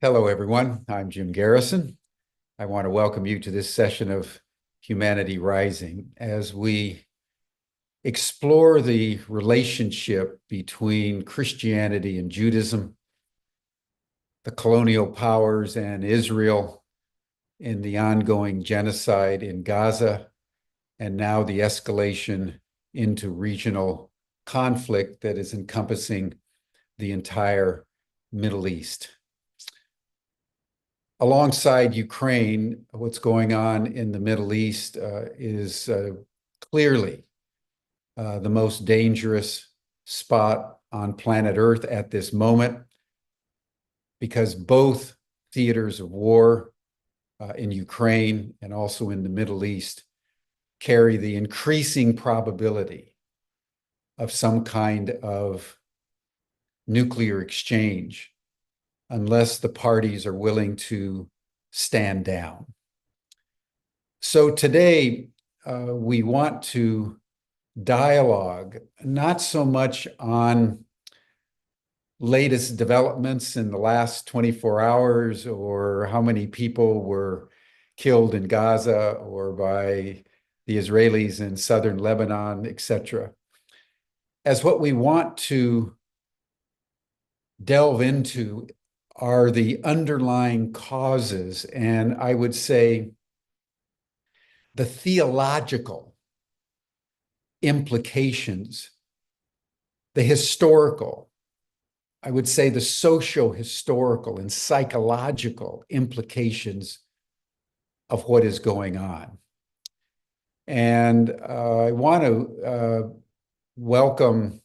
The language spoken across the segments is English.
Hello, everyone. I'm Jim Garrison. I want to welcome you to this session of Humanity Rising as we explore the relationship between Christianity and Judaism, the colonial powers and Israel in the ongoing genocide in Gaza, and now the escalation into regional conflict that is encompassing the entire Middle East. Alongside Ukraine, what's going on in the Middle East is clearly the most dangerous spot on planet Earth at this moment, because both theaters of war in Ukraine and also in the Middle East carry the increasing probability of some kind of nuclear exchange unless the parties are willing to stand down. So today, we want to dialogue not so much on latest developments in the last 24 hours or how many people were killed in Gaza or by the Israelis in southern Lebanon, etc., as what we want to delve into are the underlying causes, and I would say the theological implications, the historical, I would say the socio-historical and psychological implications of what is going on. And I want to welcome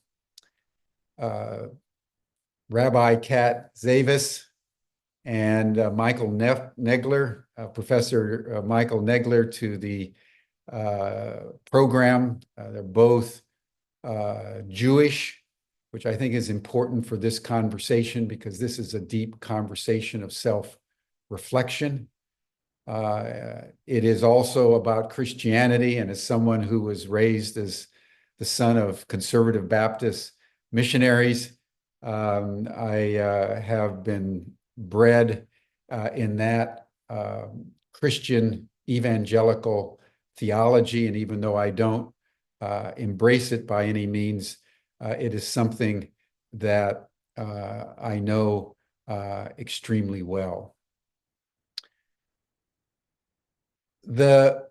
Rabbi Cat Zavis and Michael Nagler, Professor Michael Nagler, to the program. They're both Jewish, which I think is important for this conversation because this is a deep conversation of self-reflection. It is also about Christianity, and as someone who was raised as the son of conservative Baptist missionaries, I have been bred in that Christian evangelical theology, and even though I don't embrace it by any means, it is something that I know extremely well. The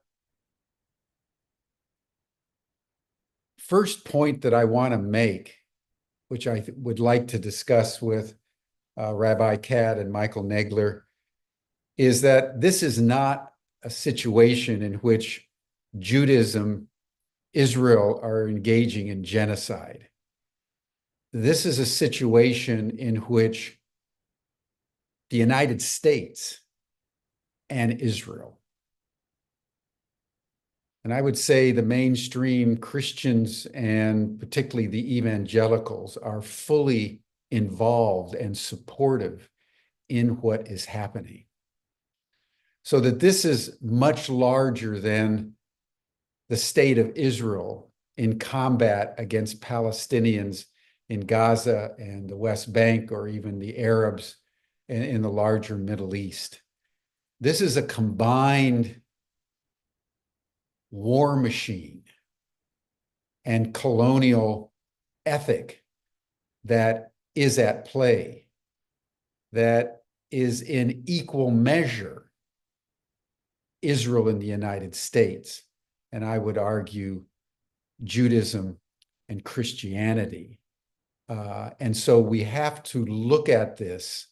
first point that I want to make, which I would like to discuss with Rabbi Cat and Michael Nagler, is that this is not a situation in which Judaism, Israel are engaging in genocide. This is a situation in which the United States and Israel, and I would say the mainstream Christians and particularly the evangelicals, are fully involved and supportive in what is happening. So that this is much larger than the state of Israel in combat against Palestinians in Gaza and the West Bank, or even the Arabs in the larger Middle East. This is a combined war machine and colonial ethic that is at play, that is in equal measure Israel and the United States, and I would argue Judaism and Christianity. And so we have to look at this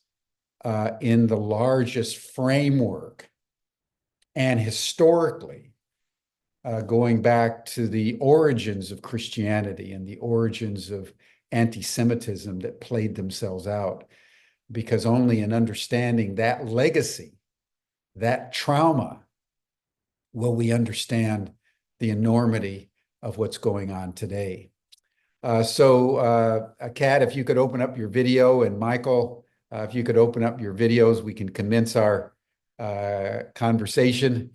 in the largest framework and historically, going back to the origins of Christianity and the origins of anti-Semitism that played themselves out, because only in understanding that legacy, that trauma, will we understand the enormity of what's going on today. So, Kat, if you could open up your video, and Michael, if you could open up your videos, we can commence our conversation.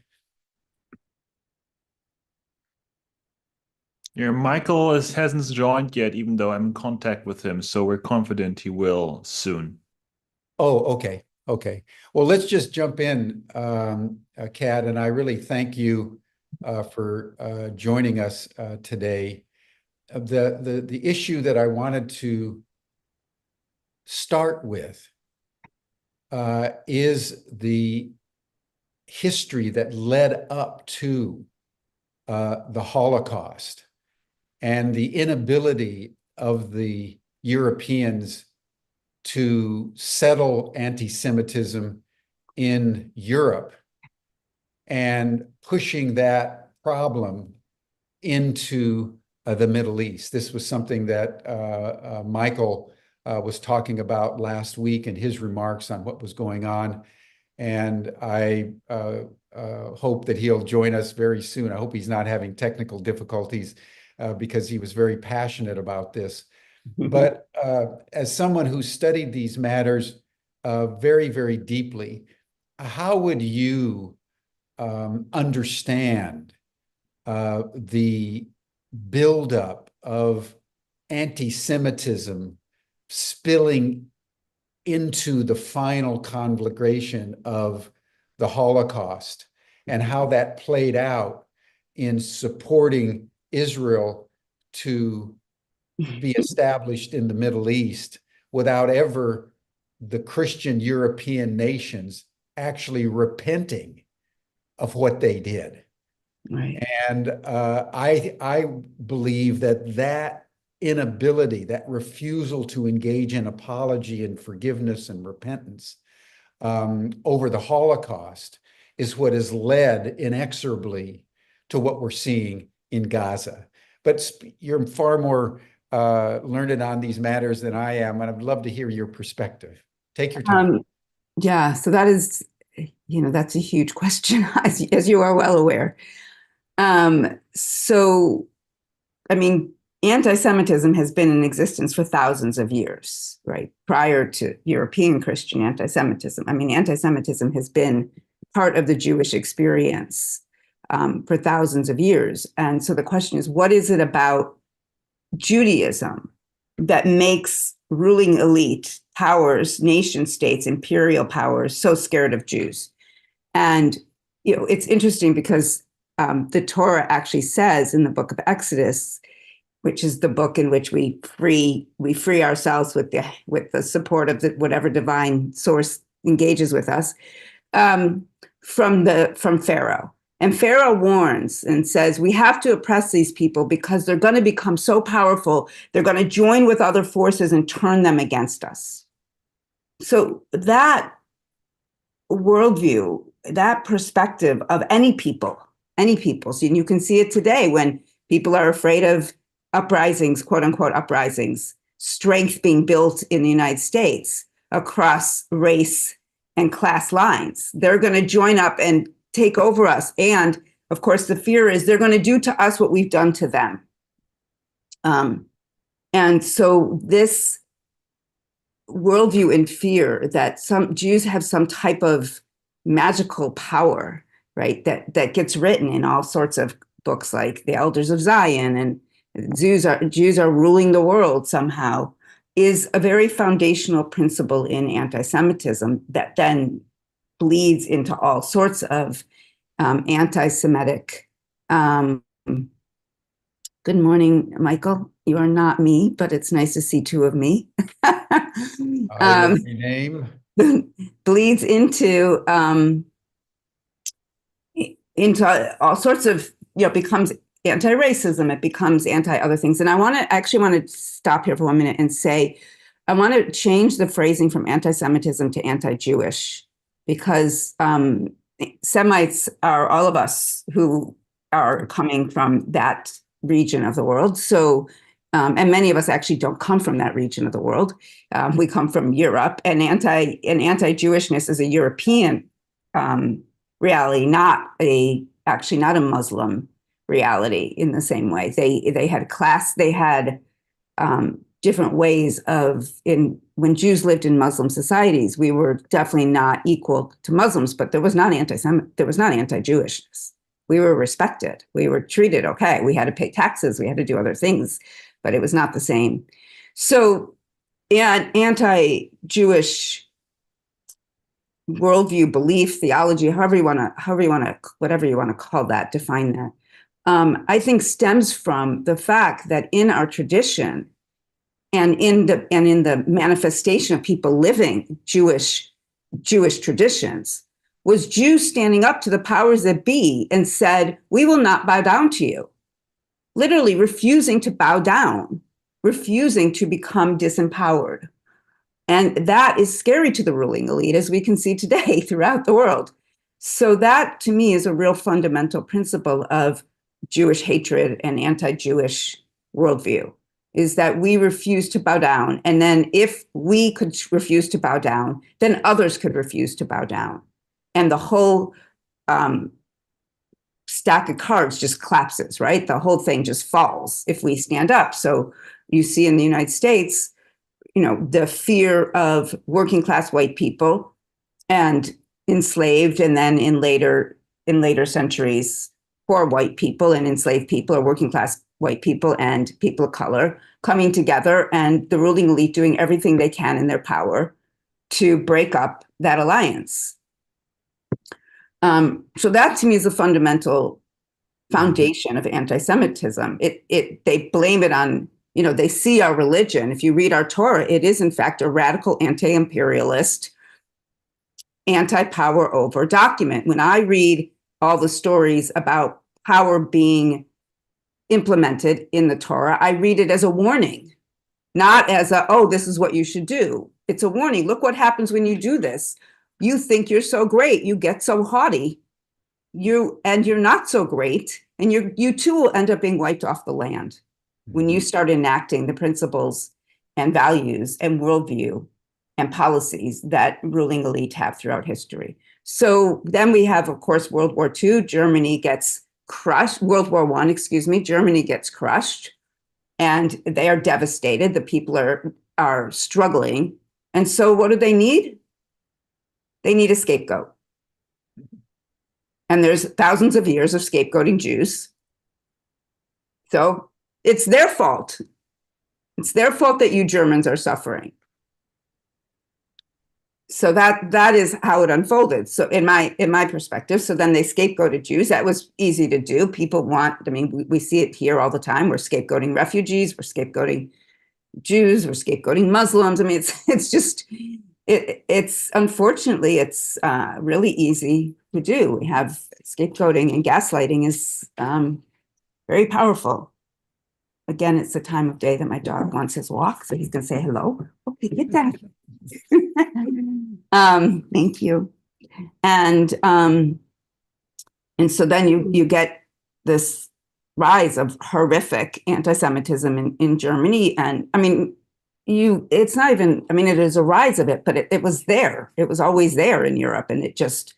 Yeah, Michael hasn't joined yet, even though I'm in contact with him, so we're confident he will soon. Oh, okay. Okay. Well, let's just jump in, Kat, and I really thank you for joining us today. The issue that I wanted to start with is the history that led up to the Holocaust and the inability of the Europeans to settle anti-Semitism in Europe and pushing that problem into the Middle East. This was something that Michael was talking about last week in his remarks on what was going on. And I hope that he'll join us very soon. I hope he's not having technical difficulties because he was very passionate about this. But as someone who studied these matters very, very deeply, how would you understand the buildup of anti-Semitism spilling into the final conflagration of the Holocaust and how that played out in supporting Israel to be established in the Middle East without ever the Christian European nations actually repenting of what they did. Right. And I believe that inability, that refusal to engage in apology and forgiveness and repentance over the Holocaust is what has led inexorably to what we're seeing in Gaza. But you're far more learned on these matters than I am, and I'd love to hear your perspective. Take your time. Yeah, so that is, that's a huge question, as you are well aware. So, I mean, anti-Semitism has been in existence for thousands of years, right? Prior to European Christian anti-Semitism. I mean, anti-Semitism has been part of the Jewish experience for thousands of years. And so the question is, what is it about Judaism that makes ruling elite powers, nation states, imperial powers so scared of Jews? And, it's interesting because the Torah actually says in the book of Exodus, which is the book in which we free ourselves with the support of whatever divine source engages with us, from Pharaoh. And Pharaoh warns and says, we have to oppress these people because they're going to become so powerful, they're going to join with other forces and turn them against us. So that worldview, that perspective of any people, so you can see it today when people are afraid of uprisings, quote unquote uprisings, strength being built in the United States across race and class lines. They're going to join up and take over us. And of course, the fear is they're going to do to us what we've done to them. And so this worldview in fear that some Jews have some type of magical power, right, that gets written in all sorts of books like The Elders of Zion, and Jews are ruling the world somehow, is a very foundational principle in anti-Semitism that then bleeds into all sorts of anti-Semitic. Good morning, Michael. You are not me, but it's nice to see two of me. Your name bleeds into all sorts of, becomes anti-racism, it becomes anti-other things. And I actually want to stop here for 1 minute and say, I want to change the phrasing from anti-Semitism to anti-Jewish, because Semites are all of us who are coming from that region of the world. So, and many of us actually don't come from that region of the world. We come from Europe, and anti-Jewishness is a European reality, not a Muslim reality in the same way. They had different ways when Jews lived in Muslim societies, we were definitely not equal to Muslims, but there was not anti-Jewishness. We were respected. We were treated okay. We had to pay taxes. We had to do other things, but it was not the same. So, anti-Jewish worldview, belief, theology, whatever you want to call that, define that, I think stems from the fact that in our tradition and in the manifestation of people living Jewish traditions was Jews standing up to the powers that be and said, we will not bow down to you. Literally refusing to bow down, refusing to become disempowered. And that is scary to the ruling elite, as we can see today throughout the world. So that, to me, is a real fundamental principle of Jewish hatred and anti-Jewish worldview, is that we refuse to bow down. And then if we could refuse to bow down, then others could refuse to bow down. And the whole stack of cards just collapses, right? The whole thing just falls if we stand up. So you see in the United States, the fear of working class white people and enslaved, and then in later centuries, poor white people and enslaved people, or working class white people and people of color coming together, and the ruling elite doing everything they can in their power to break up that alliance. So that, to me, is a fundamental foundation of anti-Semitism. They blame it on, they see our religion. If you read our Torah, it is in fact a radical anti-imperialist, anti-power over document. When I read all the stories about power being implemented in the Torah, I read it as a warning, not as this is what you should do. It's a warning. Look what happens when you do this. You think you're so great. You get so haughty. You're not so great. And you too will end up being wiped off the land when you start enacting the principles and values and worldview and policies that ruling elite have throughout history. So then we have, of course, World War II. Germany gets crushed. World War I, Germany gets crushed, and they are devastated. The people are struggling. And so what do they need? They need a scapegoat. And there's thousands of years of scapegoating Jews. So it's their fault. It's their fault that you Germans are suffering. So that is how it unfolded. So in my perspective, so then they scapegoated Jews. That was easy to do. People we see it here all the time. We're scapegoating refugees. We're scapegoating Jews. We're scapegoating Muslims. It's unfortunately, it's really easy to do. We have scapegoating, and gaslighting is very powerful. Again, it's the time of day that my dog wants his walk, so he's going to say hello. Okay, get that. Thank you. And so then you get this rise of horrific anti-Semitism in Germany, and it's not even, it is a rise of it, but it was there. It was always there in Europe, and they just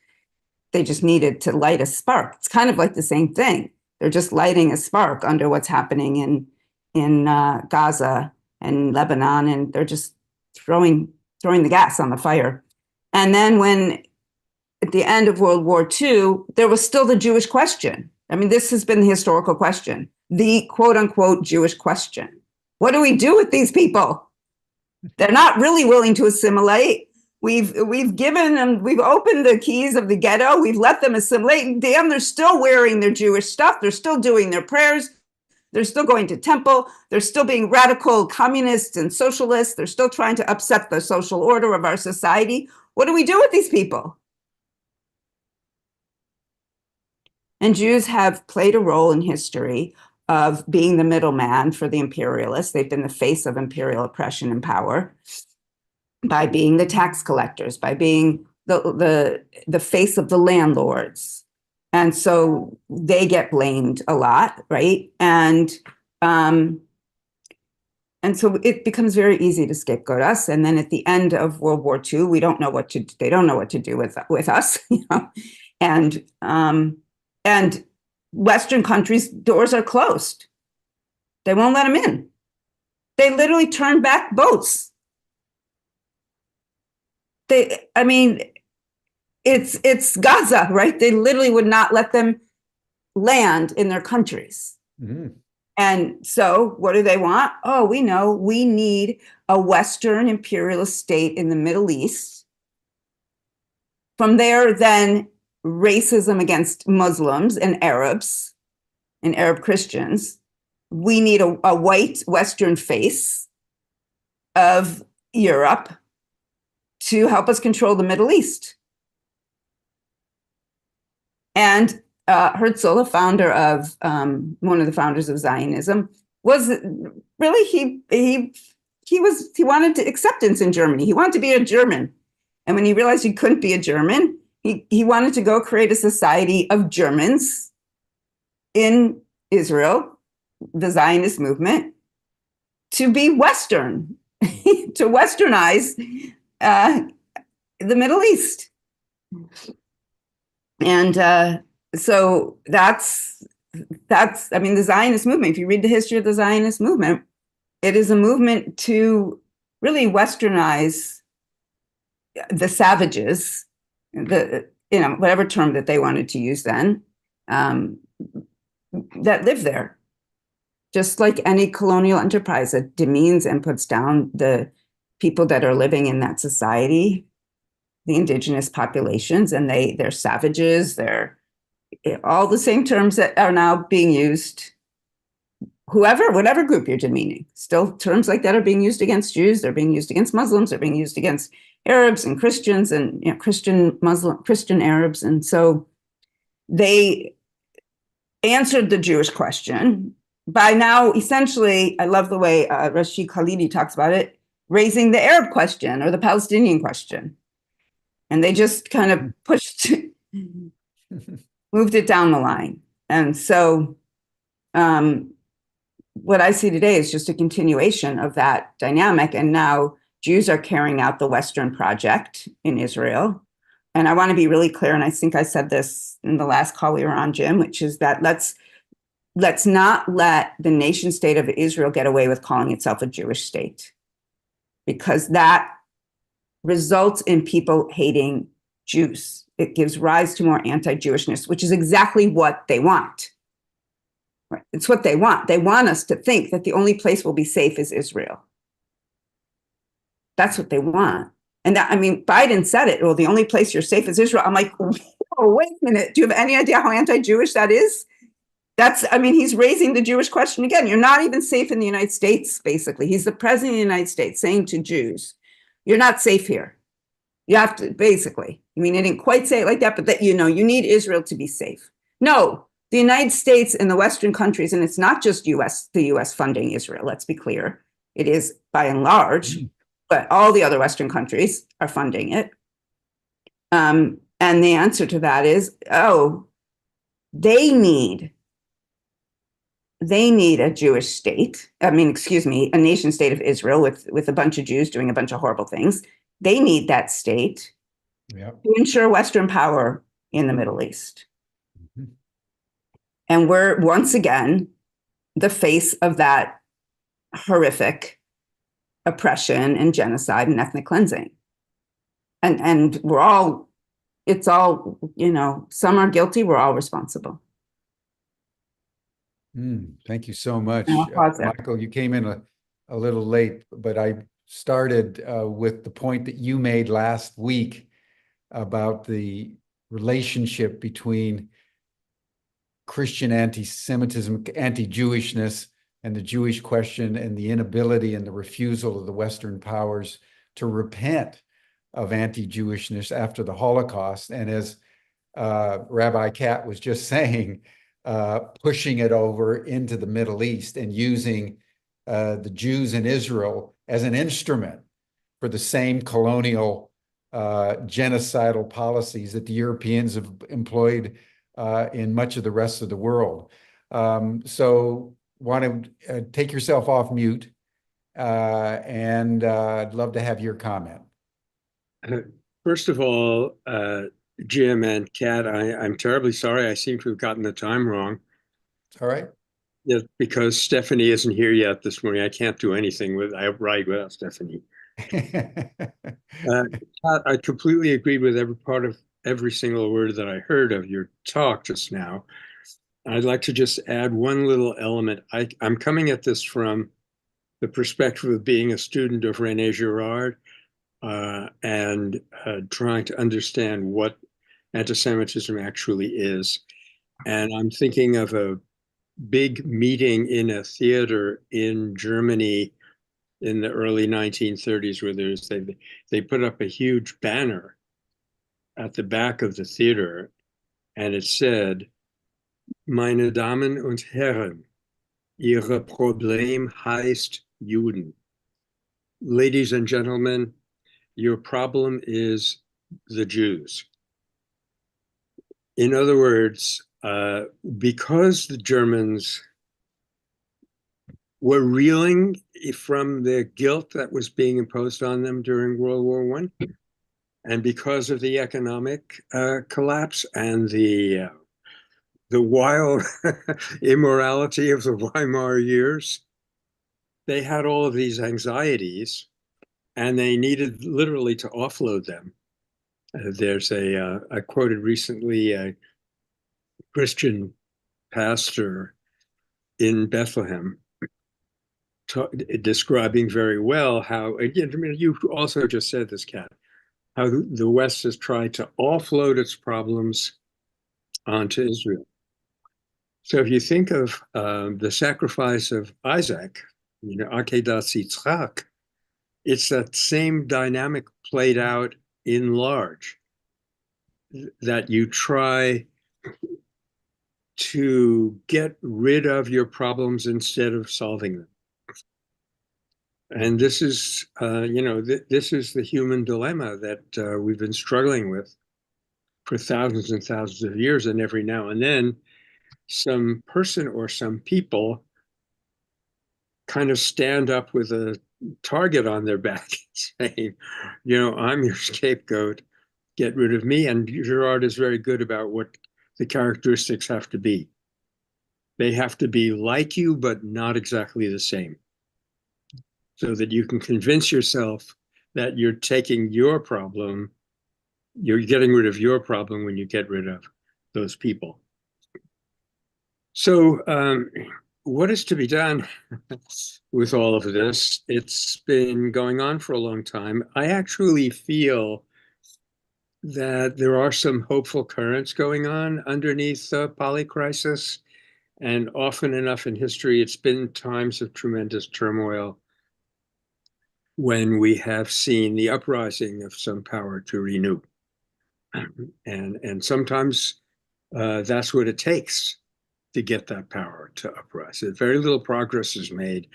needed to light a spark. It's kind of like the same thing. They're just lighting a spark under what's happening in Gaza and Lebanon, and they're just throwing the gas on the fire. And then when, at the end of World War II, there was still the Jewish question. This has been the historical question, the quote unquote Jewish question. What do we do with these people? They're not really willing to assimilate. We've given them, we've opened the keys of the ghetto. We've let them assimilate. And damn, they're still wearing their Jewish stuff. They're still doing their prayers. They're still going to temple. They're still being radical communists and socialists. They're still trying to upset the social order of our society. What do we do with these people? And Jews have played a role in history of being the middleman for the imperialists. They've been the face of imperial oppression and power by being the tax collectors, by being the face of the landlords. And so they get blamed a lot, right? And so it becomes very easy to scapegoat us. And then at the end of World War II, they don't know what to do with us, And Western countries' doors are closed. They won't let them in. They literally turn back boats. It's Gaza, right? They literally would not let them land in their countries. Mm-hmm. And so what do they want? Oh, we know we need a Western imperialist state in the Middle East From there, then racism against Muslims and Arabs and Arab Christians. We need a white Western face of Europe to help us control the Middle East. And Herzl, the founder of one of the founders of Zionism, was really he wanted acceptance in Germany. He wanted to be a German, and when he realized he couldn't be a German, he wanted to go create a society of Germans in Israel, the Zionist movement, to be Western, to Westernize the Middle East. And so that's, I mean, the Zionist movement, if you read the history of the Zionist movement, it is a movement to really Westernize the savages, whatever term that they wanted to use then, that live there. Just like any colonial enterprise that demeans and puts down the people that are living in that society, the indigenous populations, and they're savages, they're all the same terms that are now being used, whatever group you're demeaning. Still, terms like that are being used against Jews, they're being used against Muslims, they're being used against Arabs and Christians and Christian Arabs. And so they answered the Jewish question by now, essentially, I love the way Rashid Khalidi talks about it, raising the Arab question or the Palestinian question. And they just kind of moved it down the line. And so what I see today is just a continuation of that dynamic. And now Jews are carrying out the Western project in Israel. And I want to be really clear, and I think I said this in the last call we were on, Jim, which is that let's not let the nation state of Israel get away with calling itself a Jewish state, because that results in people hating Jews. It gives rise to more anti-Jewishness, which is exactly what they want. Right? It's what they want. They want us to think that the only place we'll be safe is Israel. That's what they want. And that, I mean, Biden said it, well, the only place you're safe is Israel. I'm like, oh, wait a minute. Do you have any idea how anti-Jewish that is? He's raising the Jewish question again. You're not even safe in the United States, basically. He's the president of the United States saying to Jews, you're not safe here. You have to, basically. I mean, he didn't quite say it like that, but that, you need Israel to be safe. No, the United States and the Western countries, and it's not just the US funding Israel, let's be clear. It is by and large, but all the other Western countries are funding it. And the answer to that is, they need a Jewish state. A nation state of Israel with a bunch of Jews doing a bunch of horrible things. They need that state to ensure Western power in the Middle East. Mm-hmm. And we're once again the face of that horrific oppression and genocide and ethnic cleansing. And it's all, some are guilty, we're all responsible. Thank you so much. Michael, you came in a little late, but I started with the point that you made last week about the relationship between Christian anti-Semitism, anti-Jewishness, and the Jewish question, and the inability and the refusal of the Western powers to repent of anti-Jewishness after the Holocaust. And as Rabbi Cat was just saying, pushing it over into the Middle East and using the Jews in Israel as an instrument for the same colonial genocidal policies that the Europeans have employed in much of the rest of the world. So want to take yourself off mute, and I'd love to have your comment. First of all, Jim and Kat, I'm terribly sorry. I seem to have gotten the time wrong. All right. Yeah, because Stephanie isn't here yet this morning. I can't do anything without Stephanie. I completely agreed with every part of every single word that I heard of your talk just now. I'd like to just add one little element. I'm coming at this from the perspective of being a student of René Girard. and trying to understand what anti-Semitism actually is. And I'm thinking of a big meeting in a theater in Germany in the early 1930s, where they put up a huge banner at the back of the theater, and it said, "Meine Damen und Herren, Ihr Problem heißt Juden." Ladies and gentlemen, your problem is the Jews. In other words, because the Germans were reeling from the guilt that was being imposed on them during World War I, and because of the economic collapse and the wild immorality of the Weimar years, they had all of these anxieties, and they needed literally to offload them. There's I quoted recently a Christian pastor in Bethlehem describing very well how, again, I mean, you also just said this, Cat, how the West has tried to offload its problems onto Israel. So if you think of the sacrifice of Isaac, Akedat Yitzchak, it's that same dynamic played out in large, that you try to get rid of your problems instead of solving them. And this is, this is the human dilemma that we've been struggling with for thousands and thousands of years. And every now and then, some person or some people kind of stand up with a target on their back saying, I'm your scapegoat, get rid of me. And Girard is very good about what the characteristics have to be. They have to be like you, but not exactly the same, so that you can convince yourself that you're taking your problem, you're getting rid of your problem when you get rid of those people. So what is to be done with all of this? It's been going on for a long time. I actually feel that there are some hopeful currents going on underneath the polycrisis. And often enough in history, it's been times of tremendous turmoil when we have seen the uprising of some power to renew. And sometimes that's what it takes to get that power to uprise. Very little progress is made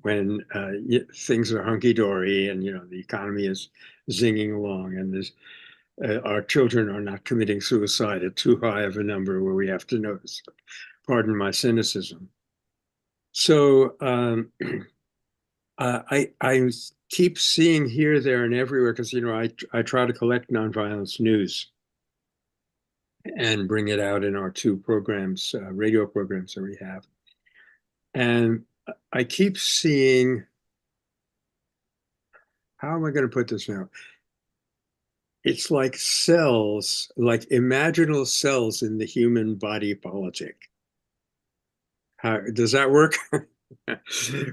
when things are hunky-dory and the economy is zinging along, and our children are not committing suicide at too high of a number where we have to notice. Pardon my cynicism. So I keep seeing here, there, and everywhere, because I try to collect nonviolence news and bring it out in our two programs, radio programs that we have. And I keep seeing, how am I going to put this now? It's like cells, like imaginal cells in the human body politic. How does that work?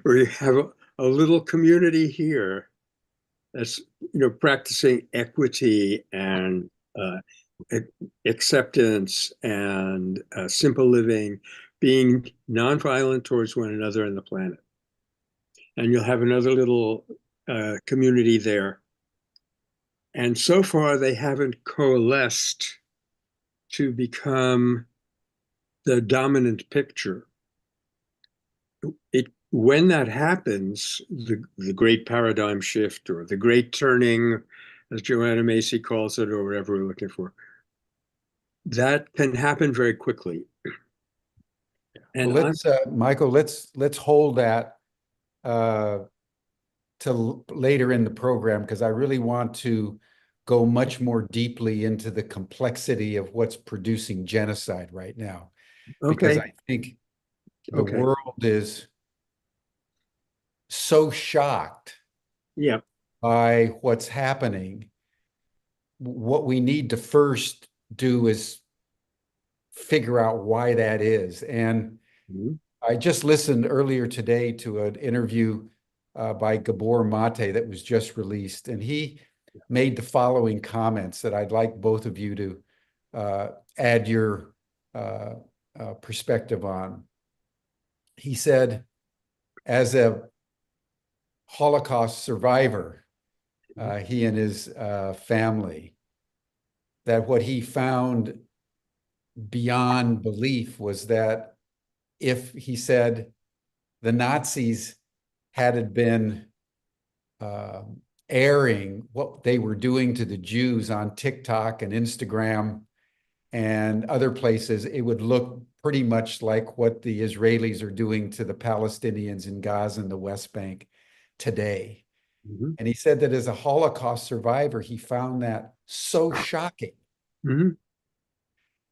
Where you have a little community here that's practicing equity and acceptance and simple living, being nonviolent towards one another and the planet. And you'll have another little community there. And so far, they haven't coalesced to become the dominant picture. When that happens, the great paradigm shift, or the great turning, as Joanna Macy calls it, or whatever we're looking for, that can happen very quickly. And well, Michael, let's hold that till later in the program, because I really want to go much more deeply into the complexity of what's producing genocide right now. Okay. Because I think the world is so shocked by what's happening. What we need to first do is figure out why that is. And I just listened earlier today to an interview by Gabor Mate that was just released. And he made the following comments that I'd like both of you to add your perspective on. He said, as a Holocaust survivor, he and his family, that what he found beyond belief was that if, he said, the Nazis had been airing what they were doing to the Jews on TikTok and Instagram and other places, it would look pretty much like what the Israelis are doing to the Palestinians in Gaza and the West Bank today. Mm-hmm. And he said that as a Holocaust survivor, he found that so shocking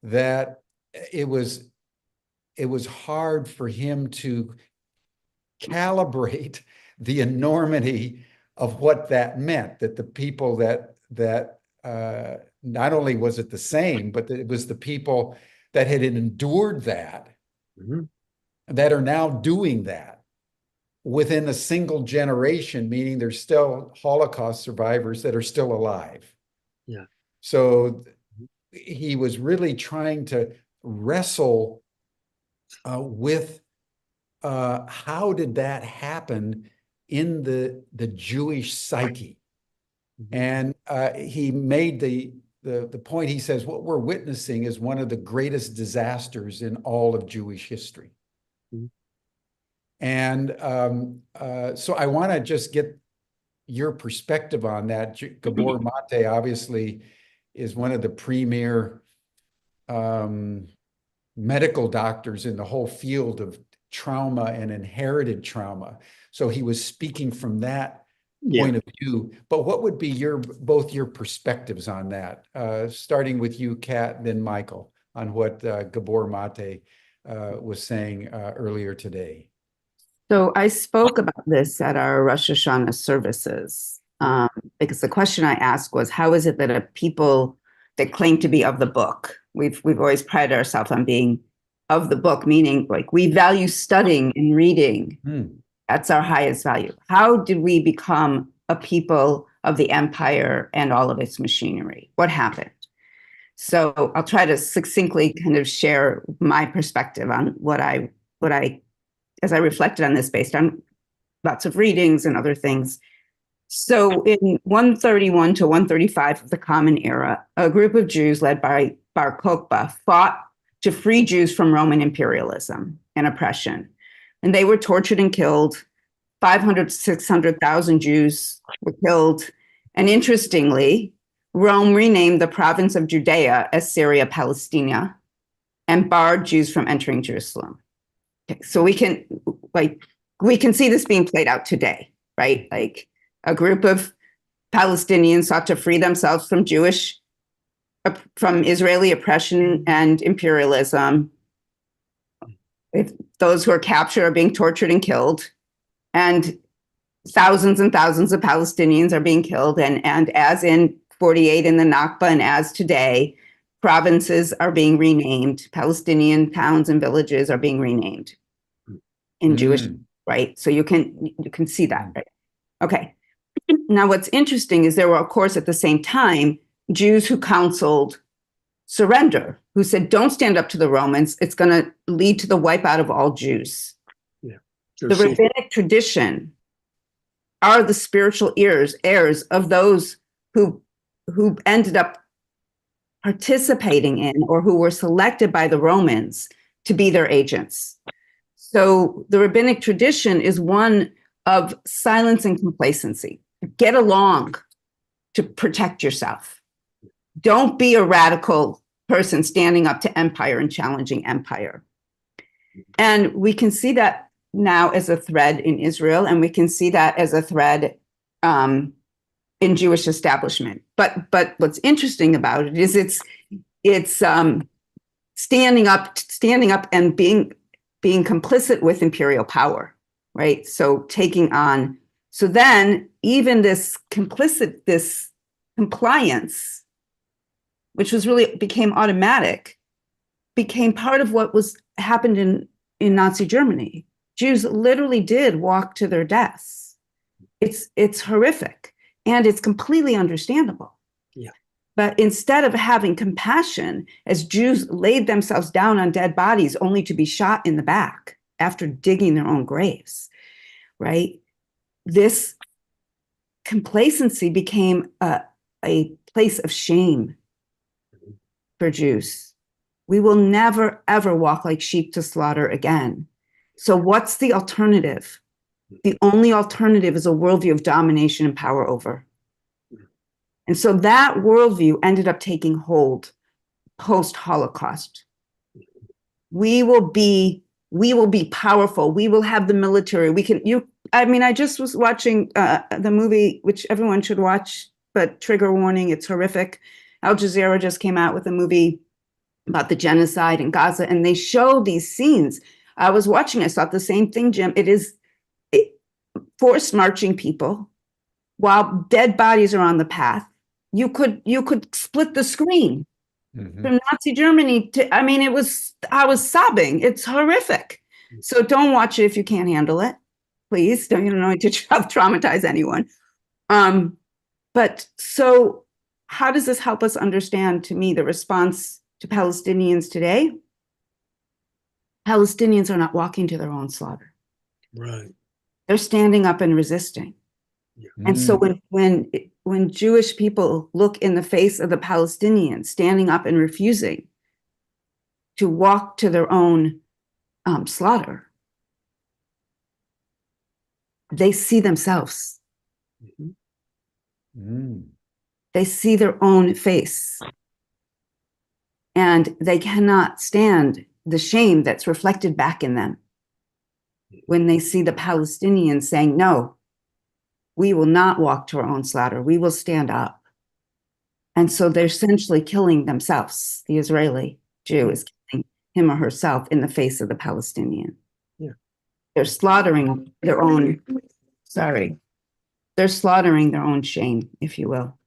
that it was hard for him to calibrate the enormity of what that meant, that the people that not only was it the same, but that it was the people that had endured that, that are now doing that within a single generation, meaning there's still Holocaust survivors that are still alive. Yeah. So he was really trying to wrestle with how did that happen in the Jewish psyche. And he made the point, he says, what we're witnessing is one of the greatest disasters in all of Jewish history. And so I want to just get your perspective on that. Gabor Mate obviously is one of the premier medical doctors in the whole field of trauma and inherited trauma. So he was speaking from that point of view. But what would be both your perspectives on that? Starting with you, Kat, then Michael, on what Gabor Mate was saying earlier today. So I spoke about this at our Rosh Hashanah services because the question I asked was, how is it that a people that claim to be of the book, we've always prided ourselves on being of the book, meaning like we value studying and reading. That's our highest value. How did we become a people of the empire and all of its machinery? What happened? So I'll try to succinctly kind of share my perspective on what I as I reflected on this based on lots of readings and other things. So in 131 to 135 of the Common Era, a group of Jews led by Bar Kokhba fought to free Jews from Roman imperialism and oppression. And they were tortured and killed. 500 to 600,000 Jews were killed. And interestingly, Rome renamed the province of Judea as Syria Palestina and barred Jews from entering Jerusalem. Okay, so we can see this being played out today, right? Like a group of Palestinians sought to free themselves from Israeli oppression and imperialism. If those who are captured are being tortured and killed, and thousands of Palestinians are being killed. And as in 48 in the Nakba and as today, provinces are being renamed, Palestinian towns and villages are being renamed in Jewish, right? So you can see that, right? Okay. Now, what's interesting is there were, of course, at the same time, Jews who counseled surrender, who said, don't stand up to the Romans. It's going to lead to the wipeout of all Jews. Yeah. The rabbinic tradition are the spiritual heirs of those who ended up participating in or who were selected by the Romans to be their agents. So the rabbinic tradition is one of silence and complacency. Get along to protect yourself. Don't be a radical person standing up to empire and challenging empire. And we can see that now as a thread in Israel, and we can see that as a thread in Jewish establishment. But what's interesting about it is it's standing up and being complicit with imperial power, right? So then even this compliance, which was really became automatic, became part of what happened in Nazi Germany. Jews literally did walk to their deaths. It's horrific. And it's completely understandable. Yeah. But instead of having compassion, as Jews laid themselves down on dead bodies only to be shot in the back after digging their own graves, right? This complacency became a place of shame for Jews. We will never, ever walk like sheep to slaughter again. So what's the alternative? The only alternative is a worldview of domination and power over. And so that worldview ended up taking hold post-Holocaust. We will be powerful. We will have the military. I just was watching the movie, which everyone should watch, but trigger warning, it's horrific. Al Jazeera just came out with a movie about the genocide in Gaza, and they show these scenes. I was watching, I saw the same thing, Jim. It is forced marching people while dead bodies are on the path. You could split the screen from Nazi Germany to, I was sobbing. It's horrific. So don't watch it if you can't handle it. Please, don't need to traumatize anyone. But so how does this help us understand, to me, the response to Palestinians today? Palestinians are not walking to their own slaughter. Right. They're standing up and resisting. Yeah. And so when Jewish people look in the face of the Palestinians standing up and refusing to walk to their own slaughter, they see themselves. They see their own face. And they cannot stand the shame that's reflected back in them when they see the Palestinians saying, no, we will not walk to our own slaughter. We will stand up. And so they're essentially killing themselves. The Israeli Jew is killing him or herself in the face of the Palestinian. Yeah. They're slaughtering their own, they're slaughtering their own shame, if you will.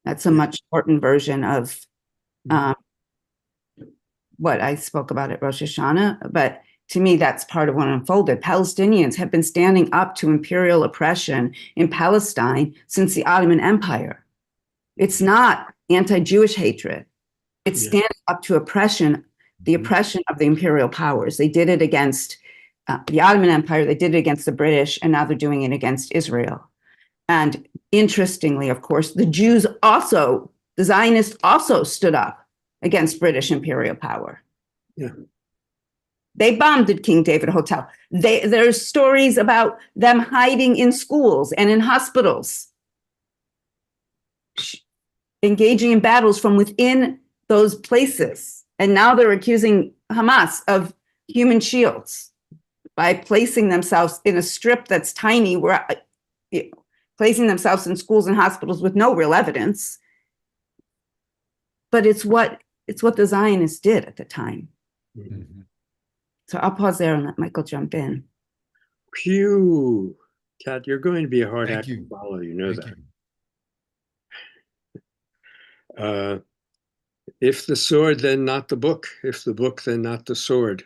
That's a much shortened version of what I spoke about at Rosh Hashanah. But to me, that's part of what unfolded. Palestinians have been standing up to imperial oppression in Palestine since the Ottoman Empire. It's not anti-Jewish hatred. It's standing up to oppression, the oppression of the imperial powers. They did it against the Ottoman Empire, they did it against the British, and now they're doing it against Israel. And interestingly, of course, the Jews also, the Zionists also stood up against British imperial power. Yeah. They bombed the King David Hotel. There's stories about them hiding in schools and in hospitals, engaging in battles from within those places. And now they're accusing Hamas of human shields by placing themselves in a strip that's tiny, where placing themselves in schools and hospitals with no real evidence. But it's what the Zionists did at the time. So I'll pause there and let Michael jump in. Phew, Cat, you're going to be a hard Thank act you. to follow. You know Thank that. If the sword, then not the book. If the book, then not the sword.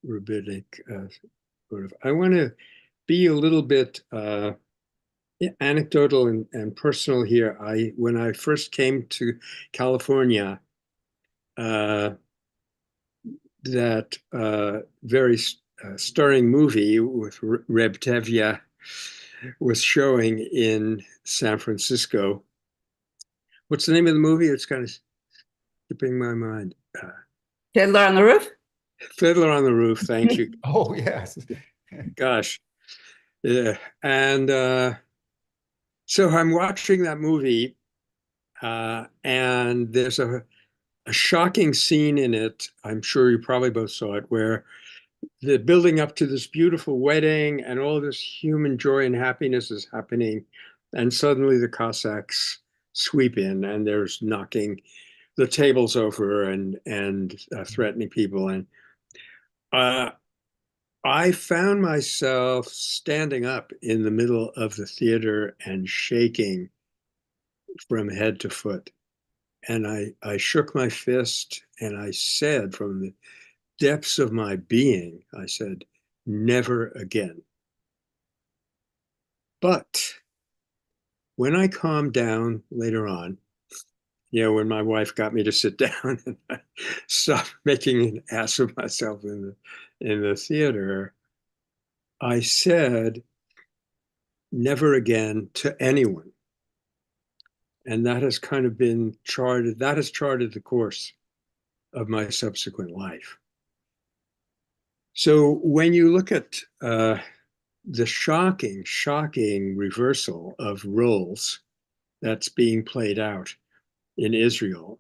Rabbinic sort of. I want to be a little bit anecdotal and personal here. When I first came to California, that very stirring movie with Reb Tevye was showing in San Francisco. What's the name of the movie? It's kind of skipping my mind. Fiddler on the Roof? Fiddler on the Roof, thank you. Oh, yes. Gosh. Yeah. And so I'm watching that movie, and there's a shocking scene in it. I'm sure you probably both saw it, where the building up to this beautiful wedding and all this human joy and happiness is happening. And suddenly the Cossacks sweep in, and there's knocking the tables over and threatening people. And I found myself standing up in the middle of the theater and shaking from head to foot. And I shook my fist and I said, from the depths of my being, I said, never again. But when I calmed down later on, when my wife got me to sit down and I stopped making an ass of myself in the theater, I said, never again to anyone. And that has kind of been charted, that has charted the course of my subsequent life. So when you look at the shocking reversal of roles that's being played out in Israel,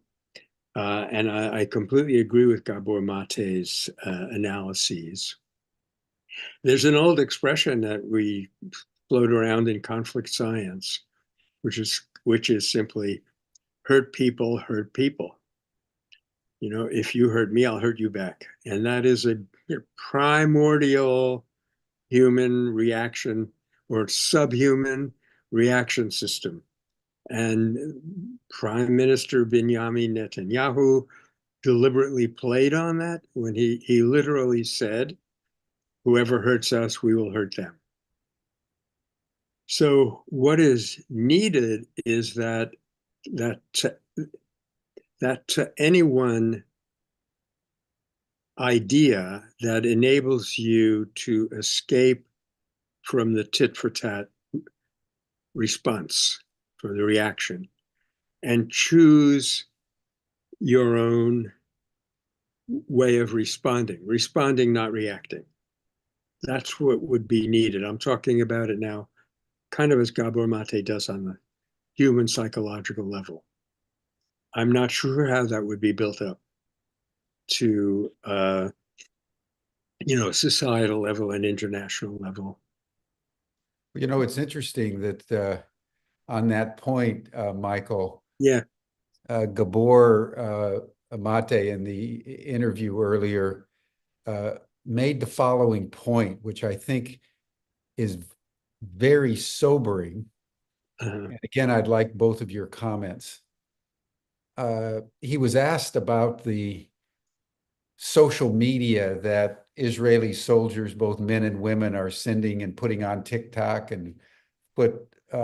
and I completely agree with Gabor Mate's analyses. There's an old expression that we float around in conflict science, which is simply hurt people hurt people. If you hurt me, I'll hurt you back. And that is a primordial human reaction or subhuman reaction system. And Prime Minister Benjamin Netanyahu deliberately played on that when he literally said, whoever hurts us, we will hurt them. So what is needed is that to anyone idea that enables you to escape from the tit for tat response, from the reaction, and choose your own way of responding, not reacting. That's what would be needed. I'm talking about it now, kind of as Gabor Mate does on the human psychological level. I'm not sure how that would be built up to societal level and international level. It's interesting that on that point, Michael, Yeah. Gabor Mate in the interview earlier made the following point, which I think is very sobering. And again, I'd like both of your comments. He was asked about the social media that Israeli soldiers, both men and women, are sending and putting on TikTok and Facebook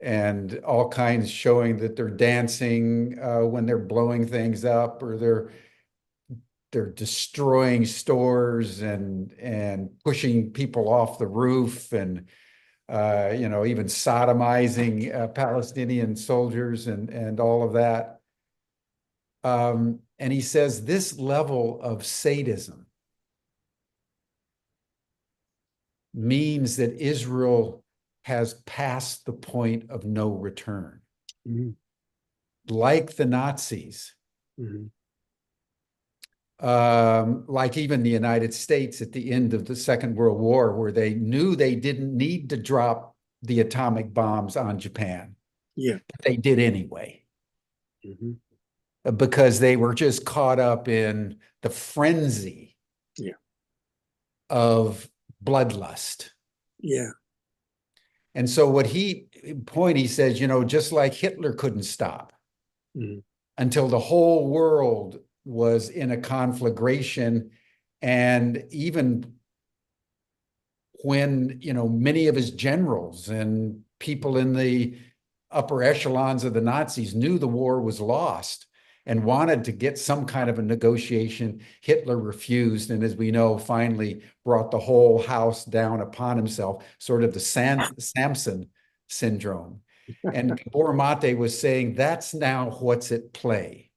and all kinds, showing that they're dancing when they're blowing things up, or they're destroying stores and pushing people off the roof, and even sodomizing Palestinian soldiers and all of that. And he says this level of sadism means that Israel has passed the point of no return. Mm-hmm. Like the Nazis, mm-hmm. Like even the United States at the end of the Second World War, where they knew they didn't need to drop the atomic bombs on Japan. Yeah. But they did anyway. Mm-hmm. Because they were just caught up in the frenzy of bloodlust. Yeah. And so he says, just like Hitler couldn't stop until the whole world was in a conflagration, and even when, many of his generals and people in the upper echelons of the Nazis knew the war was lost and wanted to get some kind of a negotiation, Hitler refused, and as we know, finally brought the whole house down upon himself, sort of the Samson syndrome. And Gabor Mate was saying that's now what's at play,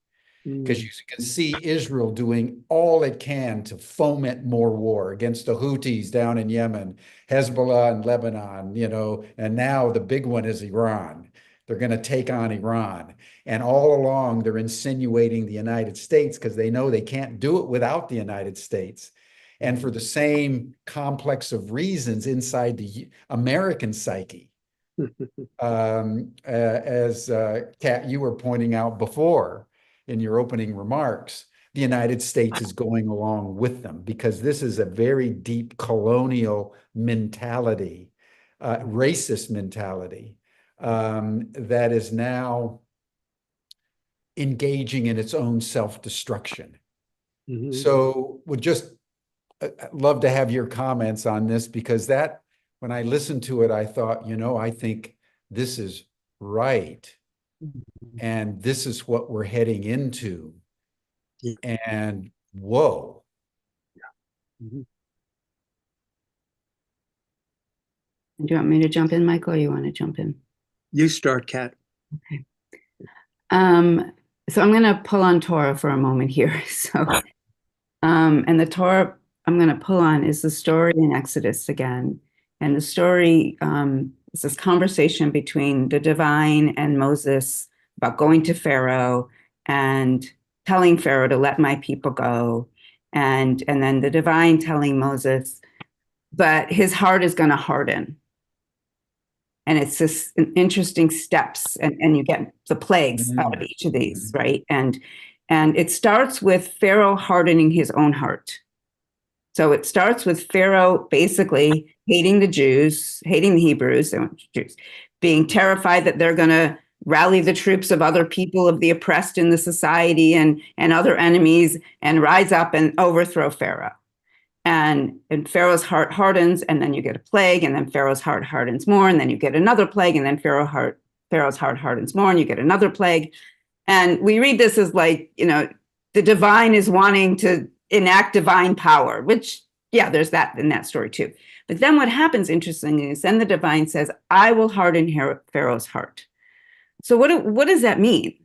because you can see Israel doing all it can to foment more war against the Houthis down in Yemen, Hezbollah in Lebanon, and now the big one is Iran. They're going to take on Iran. And all along, they're insinuating the United States because they know they can't do it without the United States. And for the same complex of reasons inside the American psyche, as Cat, you were pointing out before in your opening remarks, the United States is going along with them because this is a very deep colonial mentality, racist mentality, that is now engaging in its own self-destruction. So would just love to have your comments on this, because that when I listened to it, I thought, I think this is right. And this is what we're heading into. Yeah. And whoa. Do you want me to jump in, Michael, or you want to jump in? You start, Kat. Okay. So I'm going to pull on Torah for a moment here. So, and the Torah I'm going to pull on is the story in Exodus again. And the story is this conversation between the divine and Moses about going to Pharaoh and telling Pharaoh to let my people go. And then the divine telling Moses, but his heart is going to harden. And it's this interesting steps, and you get the plagues out of each of these, right? And it starts with Pharaoh hardening his own heart. So it starts with Pharaoh basically hating the Jews, hating the Hebrews, they weren't Jews, being terrified that they're going to rally the troops of other people, of the oppressed in the society and other enemies, and rise up and overthrow Pharaoh. And Pharaoh's heart hardens, and then you get a plague, and then Pharaoh's heart hardens more, and then you get another plague, and then Pharaoh's heart hardens more, and you get another plague. And we read this as like, the divine is wanting to enact divine power, which, yeah, there's that in that story too. But then what happens, interestingly, is then the divine says, I will harden Pharaoh's heart. So what does that mean?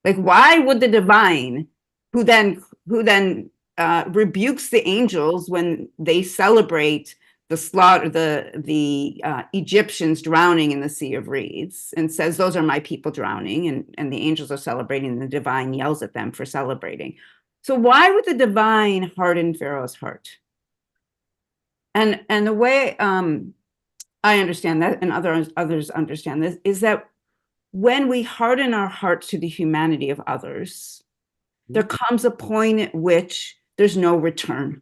Like, why would the divine, who then rebukes the angels when they celebrate the slaughter, the Egyptians drowning in the Sea of Reeds, and says, those are my people drowning, and the angels are celebrating, and the divine yells at them for celebrating. So why would the divine harden Pharaoh's heart? And the way I understand that, and others understand this, is that when we harden our hearts to the humanity of others, there comes a point at which there's no return.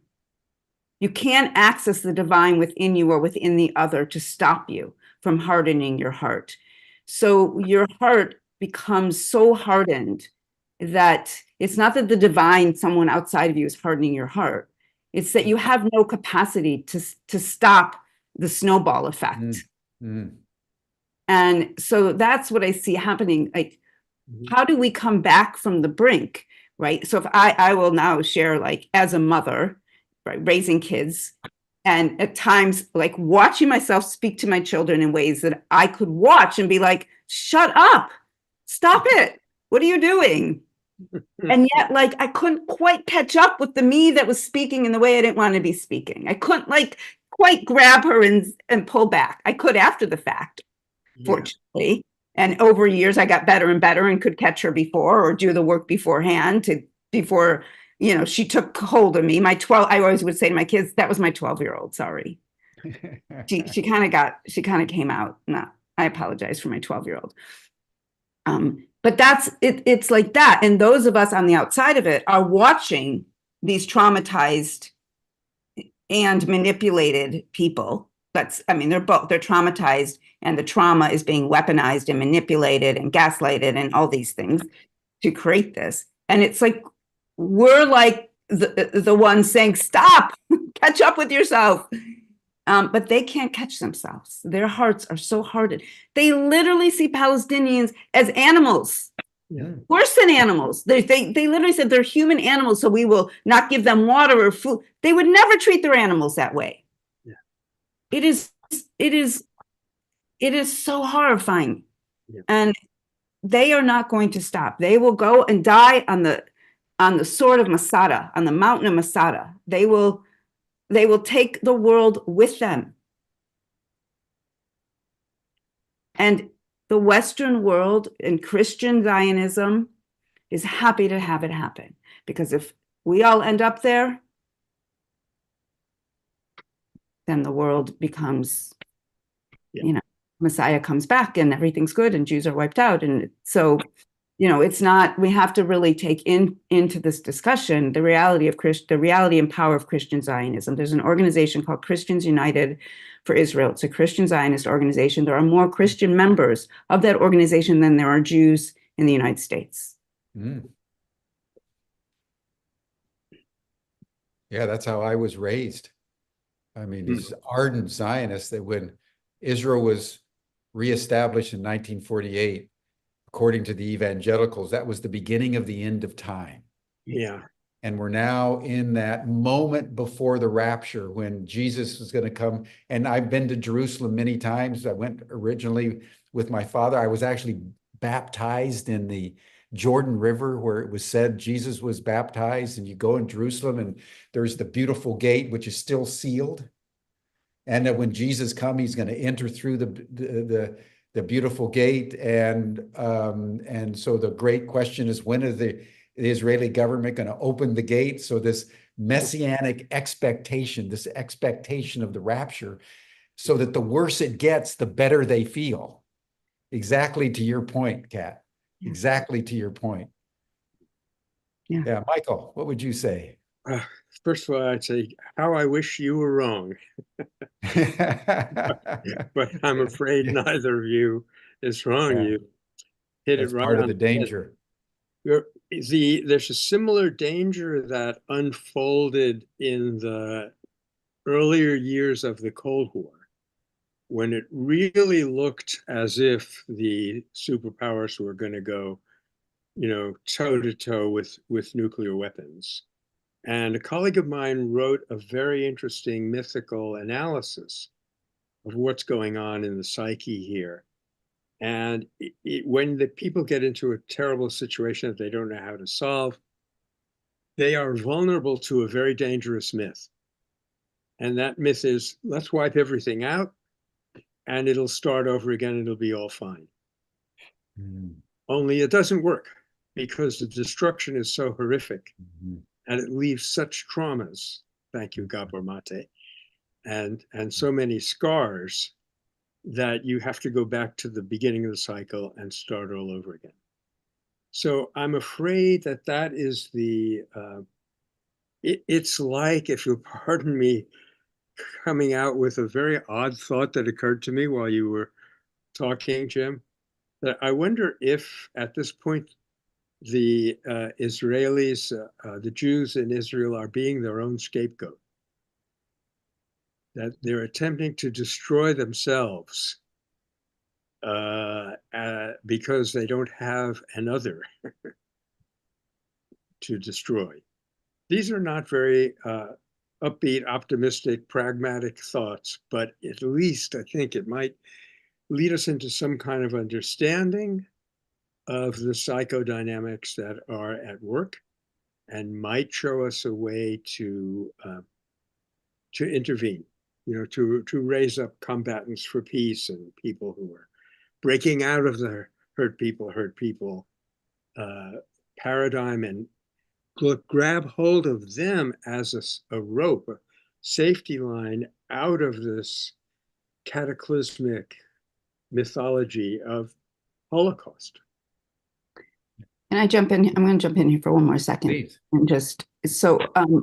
You can't access the divine within you or within the other to stop you from hardening your heart. So your heart becomes so hardened that it's not that the divine, someone outside of you, is hardening your heart. It's that you have no capacity to stop the snowball effect. And so that's what I see happening. Like, how do we come back from the brink? Right. So if I will now share, like, as a mother, right, raising kids, and at times like watching myself speak to my children in ways that I could watch and be like, shut up, stop it. What are you doing? And yet, like, I couldn't quite catch up with the me that was speaking in the way I didn't want to be speaking. I couldn't like quite grab her and pull back. I could after the fact, fortunately. And over years, I got better and better and could catch her before, or do the work beforehand before, she took hold of me. I always would say to my kids, that was my 12-year-old, sorry. she kind of came out. No, I apologize for my 12-year-old. But that's it. It's like that. And those of us on the outside of it are watching these traumatized and manipulated people. They're traumatized, and the trauma is being weaponized and manipulated and gaslighted and all these things to create this. And it's like, we're like the ones saying, stop, catch up with yourself. But they can't catch themselves. Their hearts are so hardened. They literally see Palestinians as animals, worse than animals. They literally said they're human animals, so we will not give them water or food. They would never treat their animals that way. It is so horrifying. And they are not going to stop. They will go and die on the sword of Masada, on the mountain of Masada. They will take the world with them. And the Western world and Christian Zionism is happy to have it happen. Because if we all end up there, then the world becomes, Messiah comes back and everything's good and Jews are wiped out. And so, it's not, we have to really take into this discussion the reality and power of Christian Zionism. There's an organization called Christians United for Israel. It's a Christian Zionist organization. There are more Christian members of that organization than there are Jews in the United States. Yeah, that's how I was raised. I mean, these ardent Zionists that when Israel was reestablished in 1948, according to the evangelicals, that was the beginning of the end of time. Yeah. And we're now in that moment before the rapture when Jesus is going to come. And I've been to Jerusalem many times. I went originally with my father. I was actually baptized in the Jordan River where it was said Jesus was baptized. And you go in Jerusalem and there's the beautiful gate, which is still sealed. And that when Jesus comes, he's going to enter through the beautiful gate. And so the great question is, when is the Israeli government going to open the gate? So this messianic expectation, this expectation of the rapture, so that the worse it gets, the better they feel. Exactly to your point, Kat. Exactly to your point. Yeah, Michael, what would you say? First of all, I'd say how I wish you were wrong. But I'm afraid neither of you is wrong. Yeah. You hit That's it right part of on the danger. There's a similar danger that unfolded in the earlier years of the Cold War, when it really looked as if the superpowers were going to go, toe to toe with nuclear weapons. And a colleague of mine wrote a very interesting mythical analysis of what's going on in the psyche here. And when the people get into a terrible situation that they don't know how to solve, they are vulnerable to a very dangerous myth. And that myth is, let's wipe everything out and it'll start over again. It'll be all fine. Only it doesn't work because the destruction is so horrific and it leaves such traumas. Thank you, Gabor Mate. And so many scars that you have to go back to the beginning of the cycle and start all over again. So I'm afraid that is it's like, if you'll pardon me, coming out with a very odd thought that occurred to me while you were talking, Jim, that I wonder if at this point the Israelis, the Jews in Israel are being their own scapegoat, that they're attempting to destroy themselves because they don't have another to destroy. These are not very upbeat, optimistic, pragmatic thoughts, but at least I think it might lead us into some kind of understanding of the psychodynamics that are at work and might show us a way to intervene, to raise up combatants for peace and people who are breaking out of the hurt people paradigm and grab hold of them as a rope, a safety line out of this cataclysmic mythology of Holocaust. Can I jump in? I'm going to jump in here for one more second. Please. And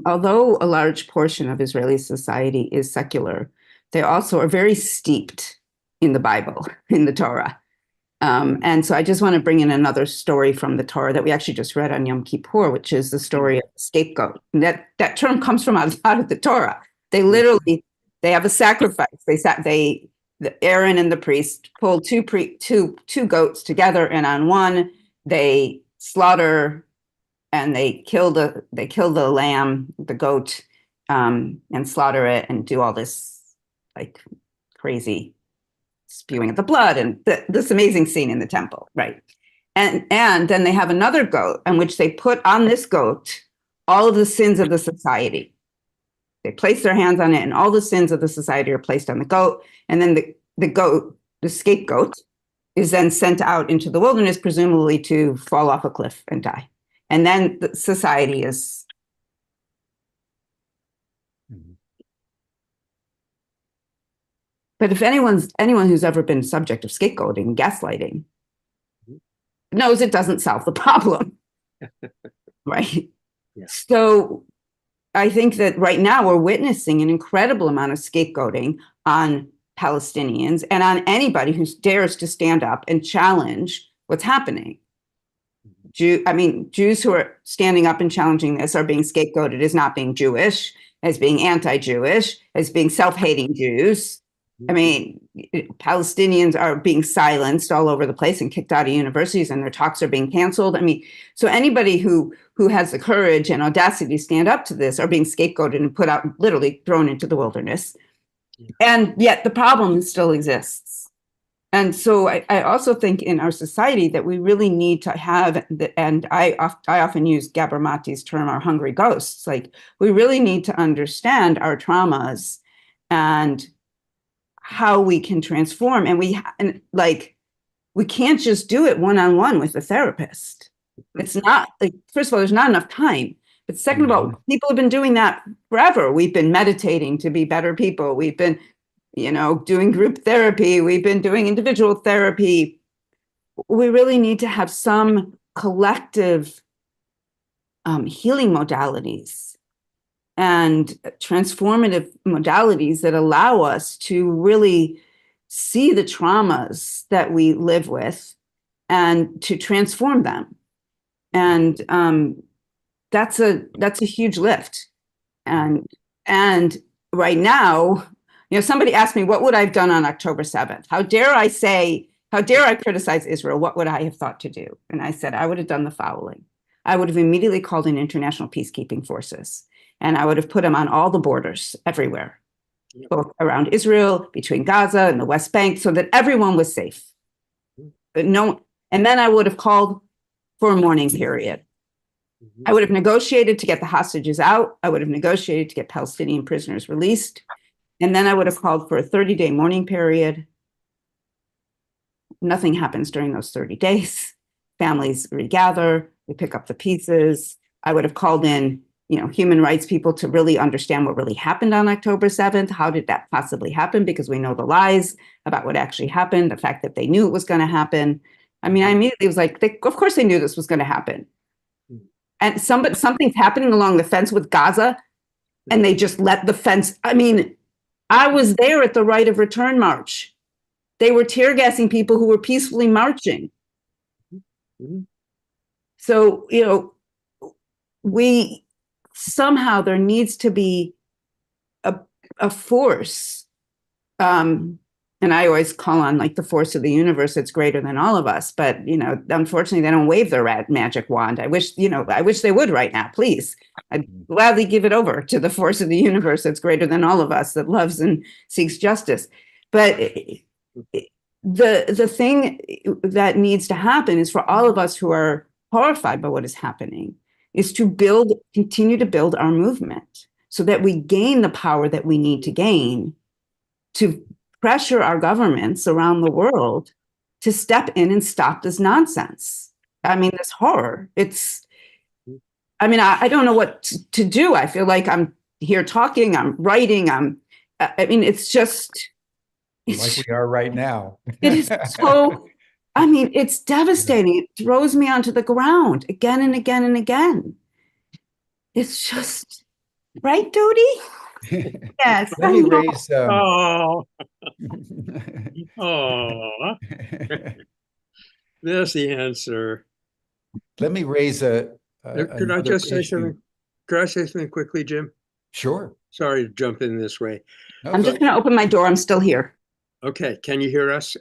although a large portion of Israeli society is secular, they also are very steeped in the Bible, in the Torah. And so I just want to bring in another story from the Torah that we actually just read on Yom Kippur, which is the story of the scapegoat. And that term comes from out of the Torah. They literally, they have a sacrifice. Aaron and the priest pull two goats together, and on one they slaughter and they kill the lamb, the goat, and slaughter it and do all this like crazy spewing of the blood and this amazing scene in the temple, right? And then they have another goat in which they put on this goat all of the sins of the society. They place their hands on it and all the sins of the society are placed on the goat. And then the scapegoat, is then sent out into the wilderness, presumably to fall off a cliff and die. And then the society is... But if anyone who's ever been subject of scapegoating and gaslighting knows it doesn't solve the problem, right? Yeah. So I think that right now we're witnessing an incredible amount of scapegoating on Palestinians and on anybody who dares to stand up and challenge what's happening. Jews who are standing up and challenging this are being scapegoated as not being Jewish, as being anti-Jewish, as being self-hating Jews. I mean, Palestinians are being silenced all over the place and kicked out of universities, and their talks are being canceled. I mean, so anybody who has the courage and audacity to stand up to this are being scapegoated and put out, literally thrown into the wilderness. And yet the problem still exists. And so I also think in our society that we really need to have, and I often use Gabor Mate's term, our hungry ghosts. Like, we really need to understand our traumas and how we can transform. And we can't just do it one-on-one with a therapist. It's not, like, first of all, there's not enough time. But second of all, people have been doing that forever. We've been meditating to be better people. We've been, doing group therapy. We've been doing individual therapy. We really need to have some collective healing modalities and transformative modalities that allow us to really see the traumas that we live with and to transform them. And that's a huge lift. And right now, somebody asked me, what would I have done on October 7th? How dare I criticize Israel? What would I have thought to do? And I said, I would have done the following. I would have immediately called in international peacekeeping forces, and I would have put them on all the borders everywhere, both around Israel, between Gaza and the West Bank, so that everyone was safe. And then I would have called for a mourning period. I would have negotiated to get the hostages out. I would have negotiated to get Palestinian prisoners released. And then I would have called for a 30-day mourning period. Nothing happens during those 30 days. Families regather, they pick up the pieces. I would have called in, human rights people to really understand what really happened on October 7th. How did that possibly happen? Because we know the lies about what actually happened, the fact that they knew it was going to happen. I mean, I immediately was like, of course they knew this was going to happen. And something's happening along the fence with Gaza, and they just let the fence. I mean, I was there at the Right of Return March. They were tear gassing people who were peacefully marching. So, there needs to be a force. And I always call on the force of the universe that's greater than all of us. But, unfortunately, they don't wave their magic wand. I wish they would right now, please. I'd gladly give it over to the force of the universe that's greater than all of us, that loves and seeks justice. But the thing that needs to happen is for all of us who are horrified by what is happening is to continue to build our movement so that we gain the power that we need to gain to pressure our governments around the world to step in and stop this nonsense. I mean, this horror. I don't know what to do. I feel like I'm here talking, I'm writing, it's like we are right now. It is so, it's devastating. It throws me onto the ground again and again and again. It's just, right, Dodi? Yes. Let me raise. There's the answer. Let me raise Could I just say something? Could I say something quickly, Jim? Sure. Sorry to jump in this way. No, I'm just going to open my door. I'm still here. Okay. Can you hear us?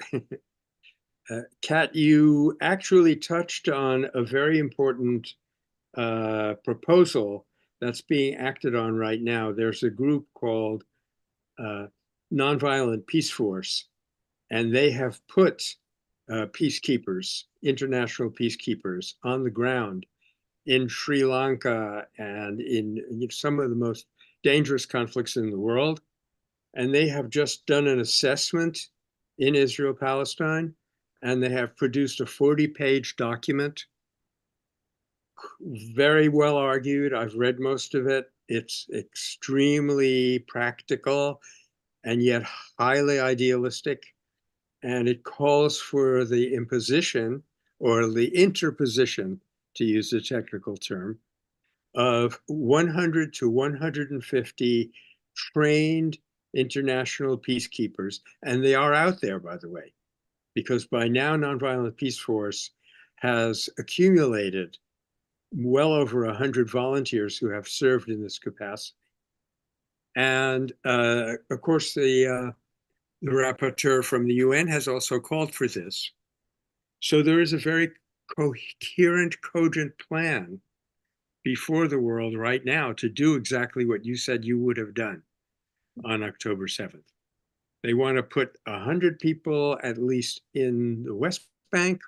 Cat, you actually touched on a very important proposal that's being acted on right now. There's a group called Nonviolent Peace Force, and they have put peacekeepers, international peacekeepers, on the ground in Sri Lanka and in some of the most dangerous conflicts in the world. And they have just done an assessment in Israel, Palestine, and they have produced a 40-page document. Very well argued. I've read most of it. It's extremely practical and yet highly idealistic. And it calls for the imposition or the interposition, to use a technical term, of 100 to 150 trained international peacekeepers. And they are out there, by the way, because by now Nonviolent Peace Force has accumulated well over 100 volunteers who have served in this capacity. And of course, the rapporteur from the UN has also called for this. So there is a very coherent, cogent plan before the world right now to do exactly what you said you would have done on October 7th. They want to put 100 people at least in the West Bank,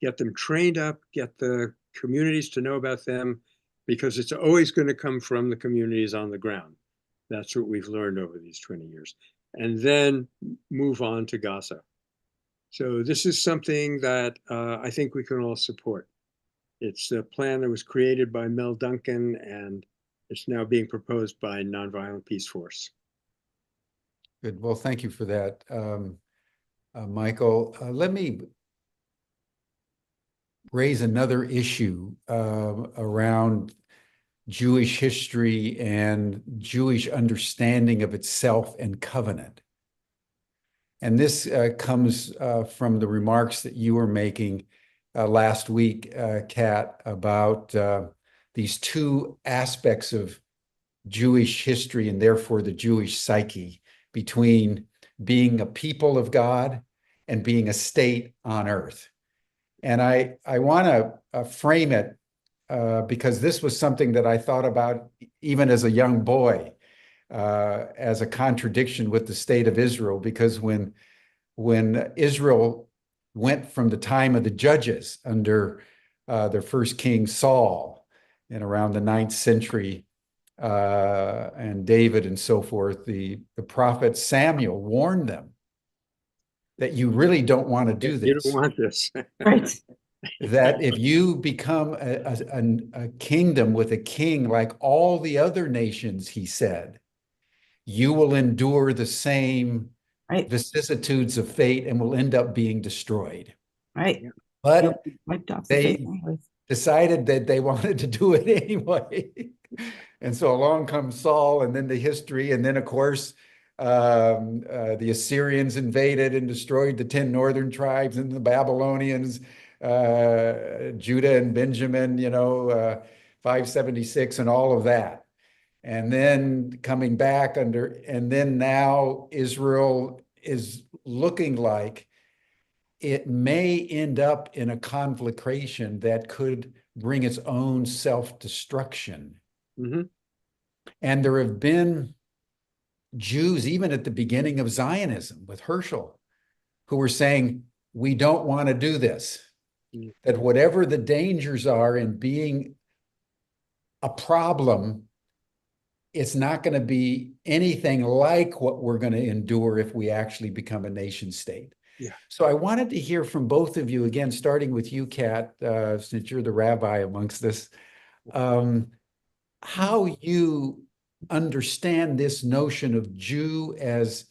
get them trained up, get the communities to know about them, because it's always going to come from the communities on the ground. That's what we've learned over these 20 years. And then move on to Gaza. So this is something that I think we can all support. It's a plan that was created by Mel Duncan, and it's now being proposed by Nonviolent Peace Force. Good. Well, thank you for that, Michael. Let me raise another issue around Jewish history and Jewish understanding of itself and covenant. And this comes from the remarks that you were making last week, Cat, about these two aspects of Jewish history and therefore the Jewish psyche, between being a people of God and being a state on earth. And I want to frame it because this was something that I thought about even as a young boy, as a contradiction with the state of Israel, because when Israel went from the time of the judges under their first king Saul in around the 9th century, and David and so forth, the prophet Samuel warned them that you really don't want to do this. You don't want this. Right. That if you become a kingdom with a king like all the other nations, he said, you will endure the same vicissitudes of fate and will end up being destroyed. Right. But they decided that they wanted to do it anyway. And so along comes Saul, and then the history, and then of course the Assyrians invaded and destroyed the 10 northern tribes, and the Babylonians, Judah and Benjamin, 576 and all of that. And then coming back and then now Israel is looking like it may end up in a conflagration that could bring its own self-destruction. Mm-hmm. And there have been Jews, even at the beginning of Zionism with Herschel, who were saying, we don't want to do this. Mm-hmm. That whatever the dangers are in being a problem, it's not going to be anything like what we're going to endure if we actually become a nation state. Yeah. So I wanted to hear from both of you, again, starting with you, Cat, since you're the rabbi amongst this, how you understand this notion of Jew as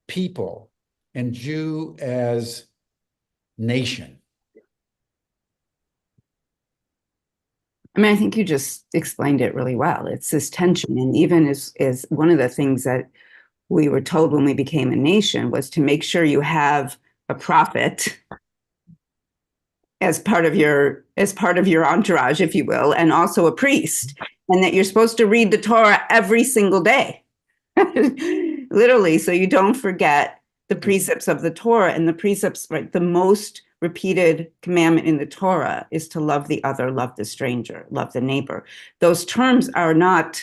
people and Jew as nation. I mean, I think you just explained it really well. It's this tension. And even as one of the things that we were told when we became a nation was to make sure you have a prophet as part of your entourage, if you will, and also a priest, and that you're supposed to read the Torah every single day, literally, so you don't forget the precepts of the Torah. And the precepts, right, the most repeated commandment in the Torah is to love the other, love the stranger, love the neighbor. Those terms are not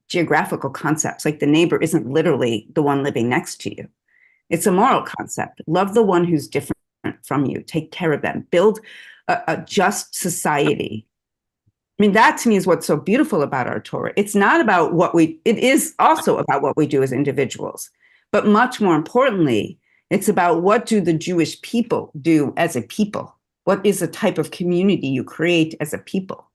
geographical concepts. Like the neighbor isn't literally the one living next to you. It's a moral concept. Love the one who's different from you. Take care of them. Build a just society. I mean, that to me is what's so beautiful about our Torah. It's not about it is also about what we do as individuals, but much more importantly, it's about what do the Jewish people do as a people? What is the type of community you create as a people?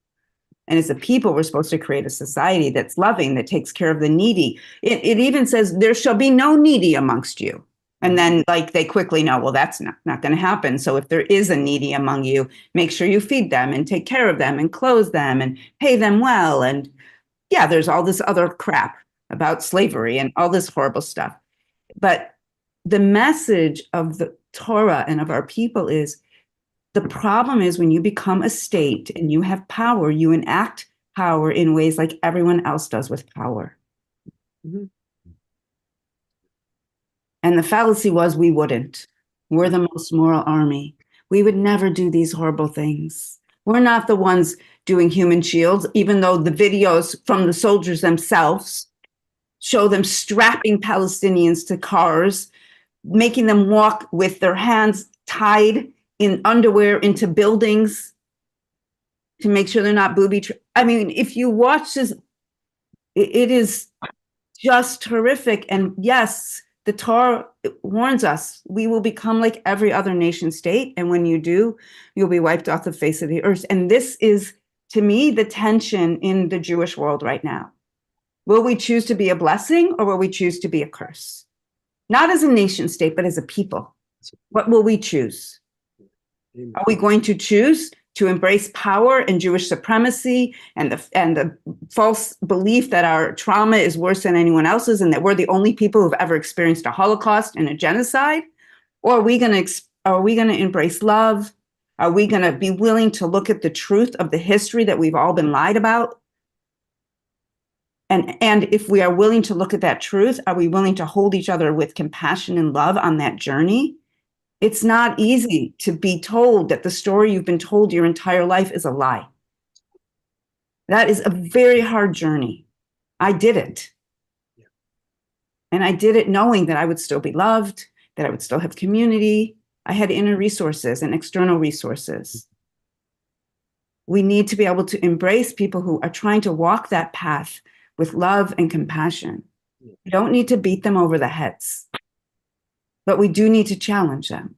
And as a people, we're supposed to create a society that's loving, that takes care of the needy. It even says there shall be no needy amongst you. And then they quickly know, well, that's not going to happen. So if there is a needy among you, make sure you feed them and take care of them and clothe them and pay them well. And yeah, there's all this other crap about slavery and all this horrible stuff. But the message of the Torah and of our people is the problem is when you become a state and you have power, you enact power in ways like everyone else does with power. Mhm. And the fallacy was we wouldn't. We're the most moral army. We would never do these horrible things. We're not the ones doing human shields, even though the videos from the soldiers themselves show them strapping Palestinians to cars, making them walk with their hands tied in underwear into buildings to make sure they're not I mean, if you watch this, it is just horrific. And yes, the Torah warns us, we will become like every other nation state. And when you do, you'll be wiped off the face of the earth. And this is, to me, the tension in the Jewish world right now. Will we choose to be a blessing or will we choose to be a curse? Not as a nation state, but as a people. What will we choose? Are we going to choose to embrace power and Jewish supremacy and the false belief that our trauma is worse than anyone else's and that we're the only people who've ever experienced a Holocaust and a genocide? Or are we going to embrace love? Are we going to be willing to look at the truth of the history that we've all been lied about? And if we are willing to look at that truth, are we willing to hold each other with compassion and love on that journey? It's not easy to be told that the story you've been told your entire life is a lie. That is a very hard journey. I did it. And I did it knowing that I would still be loved, that I would still have community. I had inner resources and external resources. We need to be able to embrace people who are trying to walk that path with love and compassion. We don't need to beat them over the heads, but we do need to challenge them,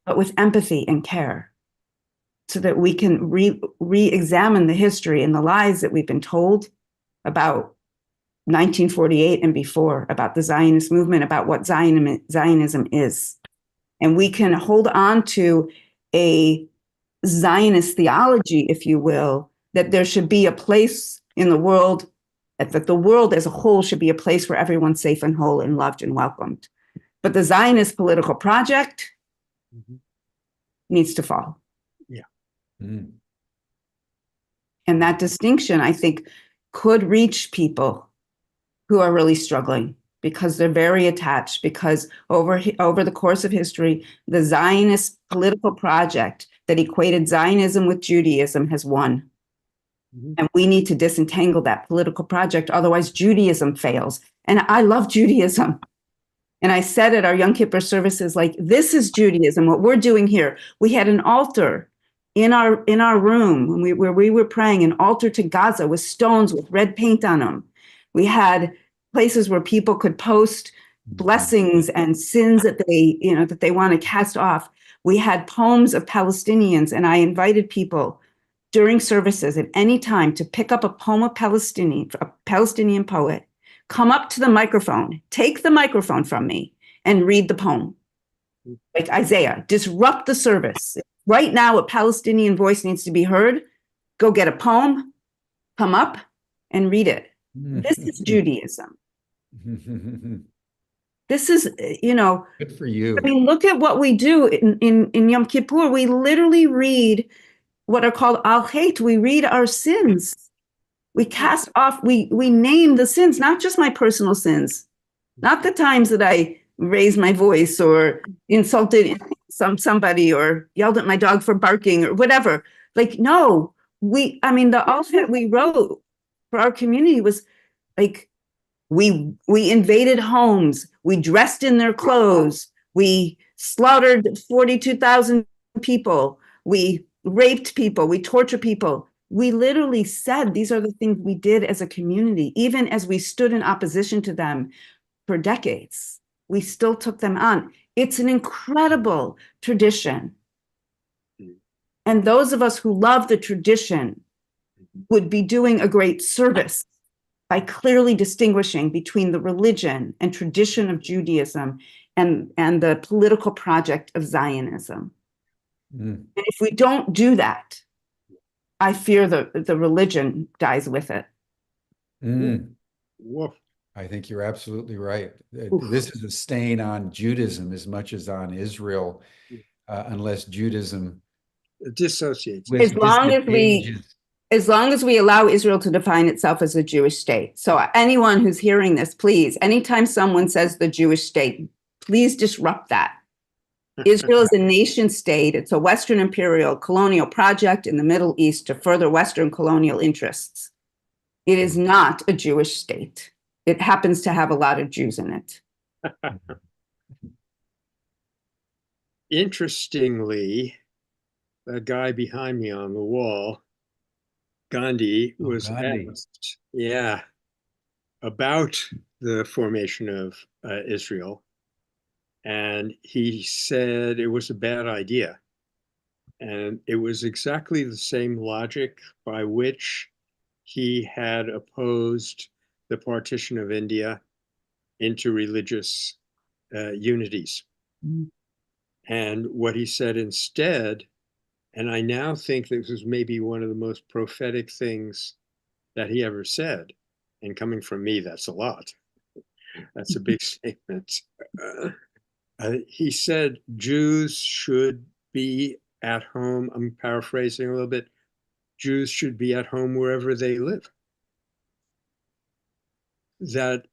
but with empathy and care, so that we can re-examine the history and the lies that we've been told about 1948 and before, about the Zionist movement, about what Zionism is. And we can hold on to a Zionist theology, if you will, that there should be a place in the world, that the world as a whole should be a place where everyone's safe and whole and loved and welcomed. But the Zionist political project needs to fall. Yeah. Mm. And that distinction, I think, could reach people who are really struggling because they're very attached, because over the course of history, the Zionist political project that equated Zionism with Judaism has won. And we need to disentangle that political project, otherwise Judaism fails. And I love Judaism. And I said at our Yom Kippur services, like, this is Judaism, what we're doing here. We had an altar in our room where we were praying, an altar to Gaza with stones with red paint on them. We had places where people could post blessings and sins that they want to cast off. We had poems of Palestinians, and I invited people during services at any time to pick up a poem of a Palestinian poet, come up to the microphone, take the microphone from me, and read the poem. Like Isaiah, disrupt the service. Right now, a Palestinian voice needs to be heard. Go get a poem, come up, and read it. This is Judaism. This is, Good for you. I mean, look at what we do in Yom Kippur. We literally read what are called al-hate. We read our sins. We cast off, we name the sins, not just my personal sins, not the times that I raised my voice or insulted somebody or yelled at my dog for barking or whatever. Like, no, the al-hate we wrote for our community was like, we invaded homes, we dressed in their clothes, we slaughtered 42,000 people, we raped people, we tortured people. We literally said these are the things we did as a community, even as we stood in opposition to them for decades. We still took them on. It's an incredible tradition. And those of us who love the tradition would be doing a great service by clearly distinguishing between the religion and tradition of Judaism and the political project of Zionism. And if we don't do that, I fear the religion dies with it. Woof. I think you're absolutely right. This is a stain on Judaism as much as on Israel, unless Judaism Dissociates. As long as we as long as we allow Israel to define itself as a Jewish state. So anyone who's hearing this, please, anytime someone says the Jewish state, please disrupt that. Israel is a nation state. It's a Western imperial colonial project in the Middle East to further Western colonial interests. It is not a Jewish state. It happens to have a lot of Jews in it. Interestingly, the guy behind me on the wall, Gandhi, was Gandhi. asked, yeah, about the formation of Israel. And he said it was a bad idea. And it was exactly the same logic by which he had opposed the partition of India into religious unities. Mm. And what he said instead, and I now think this was maybe one of the most prophetic things that he ever said. And coming from me, that's a lot. That's a big statement. He said Jews should be at home. I'm paraphrasing a little bit. Jews should be at home wherever they live. That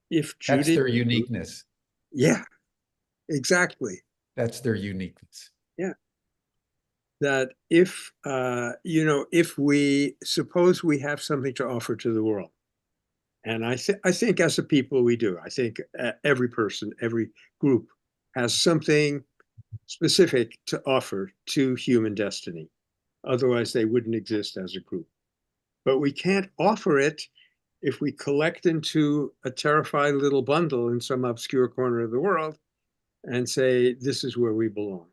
if That's Judaism, their uniqueness. yeah, exactly. That's their uniqueness. Yeah. That if, if we suppose we have something to offer to the world, and I think as a people we do, I think every person, every group has something specific to offer to human destiny. Otherwise, they wouldn't exist as a group. But we can't offer it if we collect into a terrified little bundle in some obscure corner of the world and say, this is where we belong.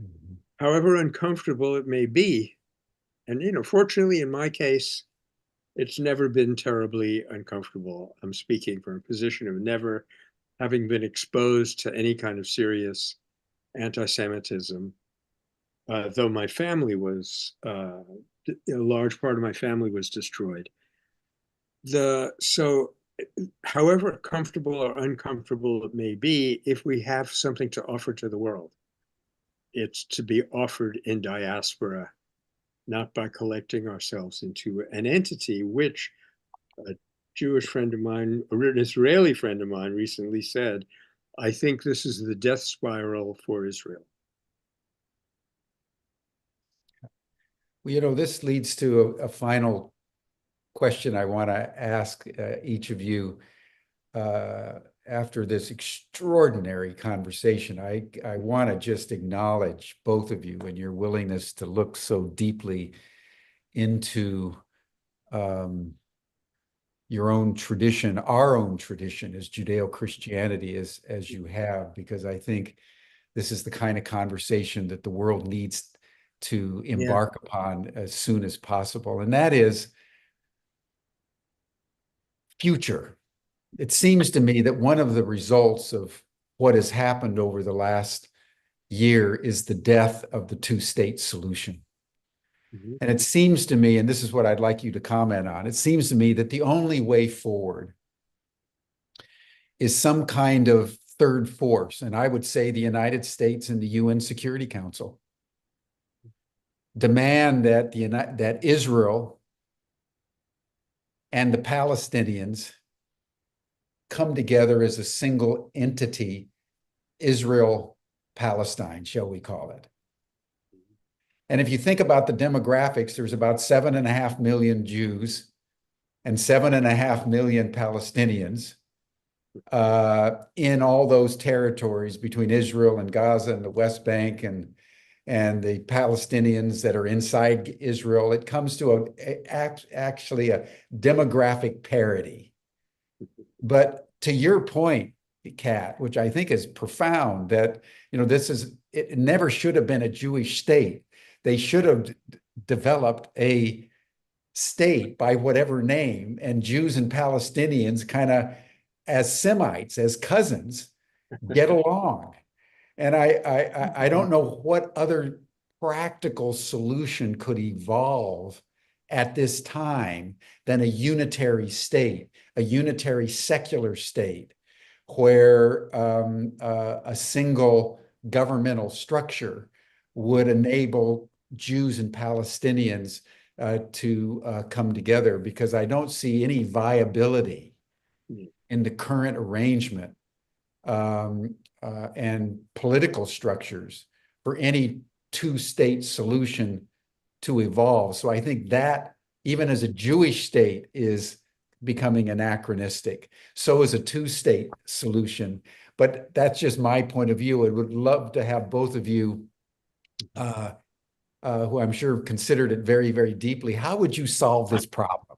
Mm-hmm. However uncomfortable it may be, and fortunately in my case, it's never been terribly uncomfortable. I'm speaking from a position of never having been exposed to any kind of serious anti-Semitism, though my family was, a large part of my family was destroyed. So however comfortable or uncomfortable it may be, if we have something to offer to the world, it's to be offered in diaspora, not by collecting ourselves into an entity, which a Jewish friend of mine, an Israeli friend of mine recently said, I think this is the death spiral for Israel. Well, this leads to a final question I want to ask each of you after this extraordinary conversation. I want to just acknowledge both of you and your willingness to look so deeply into your own tradition, our own tradition as Judeo-Christianity as you have, because I think this is the kind of conversation that the world needs to embark upon as soon as possible. And that is future. It seems to me that one of the results of what has happened over the last year is the death of the two-state solution. Mm-hmm. And it seems to me, and this is what I'd like you to comment on, it seems to me that the only way forward is some kind of third force, and I would say the United States and the UN Security Council demand that Israel and the Palestinians come together as a single entity, Israel-Palestine, shall we call it. And if you think about the demographics, there's about 7.5 million Jews and 7.5 million Palestinians in all those territories between Israel and Gaza and the West Bank and the Palestinians that are inside Israel. It comes to actually a demographic parity. But to your point, Cat, which I think is profound, that it never should have been a Jewish state. They should have developed a state by whatever name, and Jews and Palestinians kind of as Semites, as cousins, get along. And I don't know what other practical solution could evolve at this time than a unitary state, a unitary secular state, where a single governmental structure would enable Jews and Palestinians to come together, because I don't see any viability in the current arrangement and political structures for any two-state solution to evolve. So I think that, even as a Jewish state, is becoming anachronistic. So is a two-state solution. But that's just my point of view. I would love to have both of you, who I'm sure considered it very, very deeply. How would you solve this problem?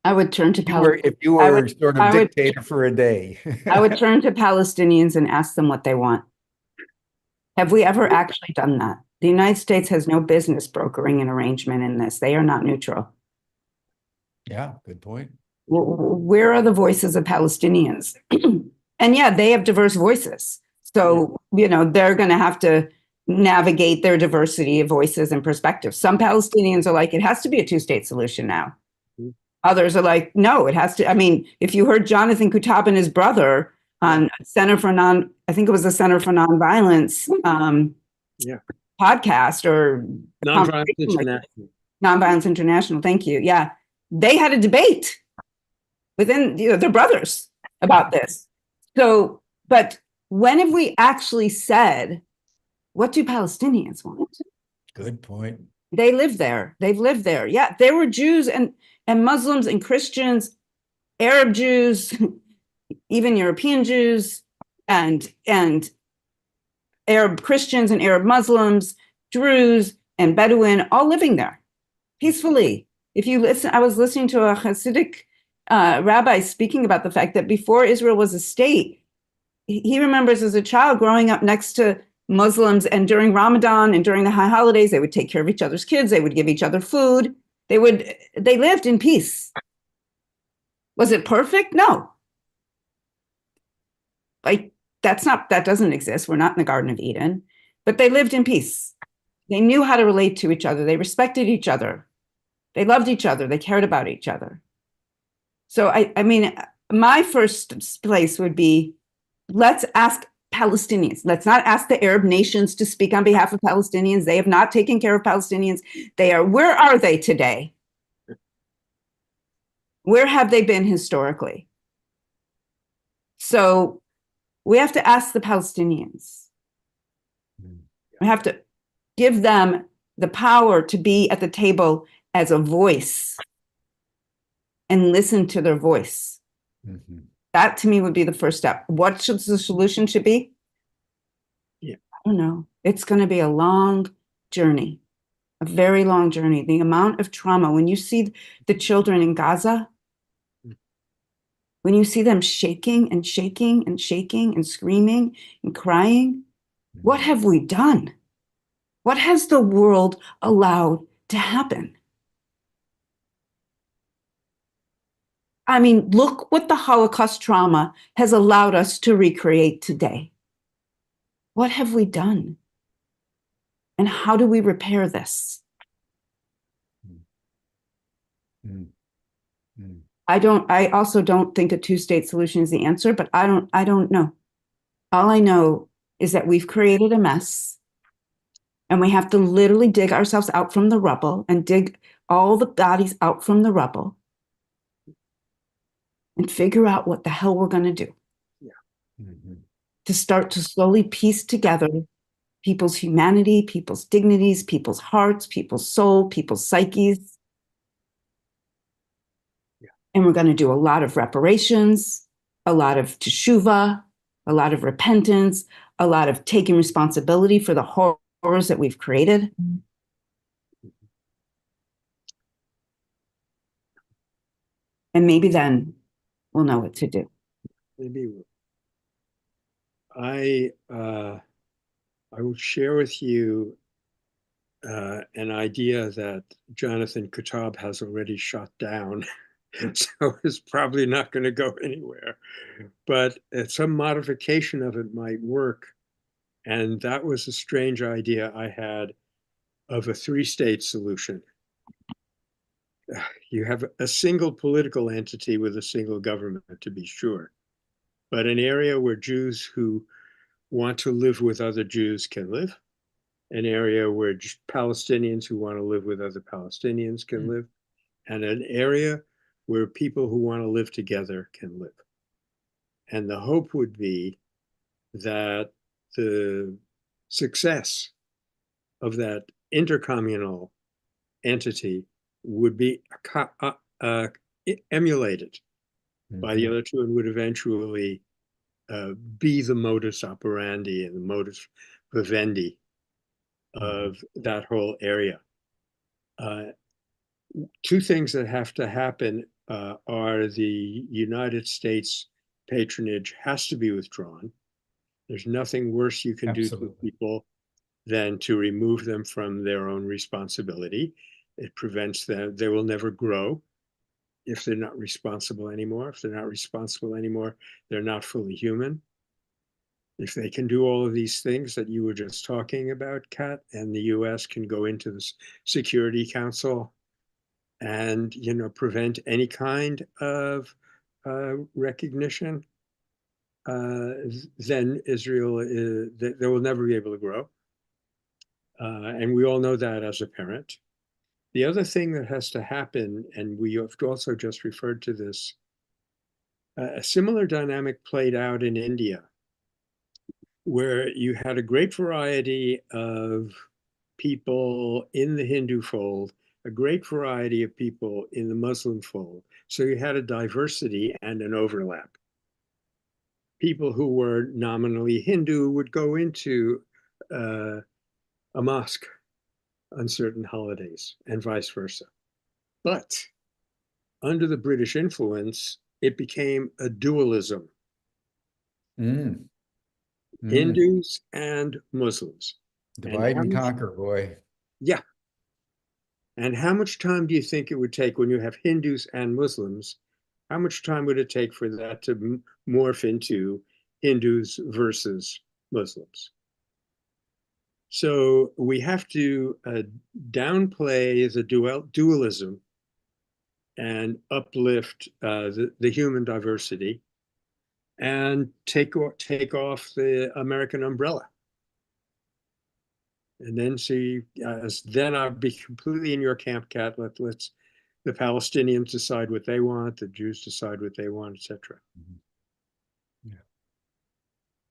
I would turn to If you were sort of dictator for a day. I would turn to Palestinians and ask them what they want. Have we ever actually done that? The United States has no business brokering an arrangement in this. They are not neutral. Yeah, good point. Where are the voices of Palestinians? And yeah, they have diverse voices. So, you know, they're going to have to navigate their diversity of voices and perspectives. Some Palestinians are like, it has to be a two-state solution now. Others are like, no, it has to. I mean, if you heard Jonathan Kutab and his brother on Center for I think it was the Center for Nonviolence podcast or Nonviolence International. Nonviolence International. Thank you. Yeah. They had a debate within, you know, their brothers about this. So, but when have we actually said, what do Palestinians want? Good point. They live there. They've lived there. Yeah, there were Jews and Muslims and Christians, Arab Jews, even European Jews, and Arab Christians and Arab Muslims, Druze and Bedouin, all living there peacefully. If you listen, I was listening to a Hasidic rabbi speaking about the fact that before Israel was a state, he remembers as a child growing up next to Muslims, and during Ramadan and during the high holidays, they would take care of each other's kids. They would give each other food. They lived in peace. Was it perfect? No. Like, that doesn't exist. We're not in the Garden of Eden, but they lived in peace. They knew how to relate to each other. They respected each other. They loved each other. They cared about each other. So I mean, my first place would be, let's ask Palestinians. Let's not ask the Arab nations to speak on behalf of Palestinians. They have not taken care of Palestinians. Where are they today? Where have they been historically? So we have to ask the Palestinians. We have to give them the power to be at the table as a voice and listen to their voice. Mm-hmm. That to me would be the first step. What should the solution should be? Yeah. I don't know. It's going to be a long journey, a very long journey. The amount of trauma, when you see the children in Gaza, when you see them shaking and shaking and shaking and screaming and crying, what have we done? What has the world allowed to happen? I mean, look what the Holocaust trauma has allowed us to recreate today. What have we done? And how do we repair this? I also don't think a two-state solution is the answer, but I don't know. All I know is that we've created a mess, and we have to literally dig ourselves out from the rubble and dig all the bodies out from the rubble and figure out what the hell we're going to do. Yeah. Mm-hmm. To start to slowly piece together people's humanity, people's dignities, people's hearts, people's soul, people's psyches. Yeah. And we're going to do a lot of reparations, a lot of teshuvah, a lot of repentance, a lot of taking responsibility for the horrors that we've created. And maybe then we'll know what to do. Maybe I will share with you an idea that Jonathan Kutab has already shot down, so it's probably not going to go anywhere. But some modification of it might work, and that was a strange idea I had of a three-state solution. You have a single political entity with a single government, to be sure, but an area where Jews who want to live with other Jews can live, an area where Palestinians who want to live with other Palestinians can live, and an area where people who want to live together can live. And the hope would be that the success of that intercommunal entity would be emulated by the other two and would eventually be the modus operandi and the modus vivendi of that whole area. Two things that have to happen are the United States patronage has to be withdrawn. There's nothing worse you can do to people than to remove them from their own responsibility. It prevents them, they will never grow if they're not responsible anymore. If they're not responsible anymore, they're not fully human. If they can do all of these things that you were just talking about, Kat, and the US can go into the Security Council and, you know, prevent any kind of recognition, then Israel, they will never be able to grow. And we all know that as a parent. The other thing that has to happen, and we have also just referred to this, a similar dynamic played out in India, where you had a great variety of people in the Hindu fold, a great variety of people in the Muslim fold. So you had a diversity and an overlap. People who were nominally Hindu would go into a mosque on certain holidays and vice versa. But under the British influence, it became a dualism. Hindus and Muslims. Divide and conquer, boy. Yeah. And how much time do you think it would take when you have Hindus and Muslims? How much time would it take for that to morph into Hindus versus Muslims? So we have to downplay the dualism and uplift the human diversity and take off the American umbrella. And then see, then I'll be completely in your camp, Kat. Let's the Palestinians decide what they want, the Jews decide what they want, etc.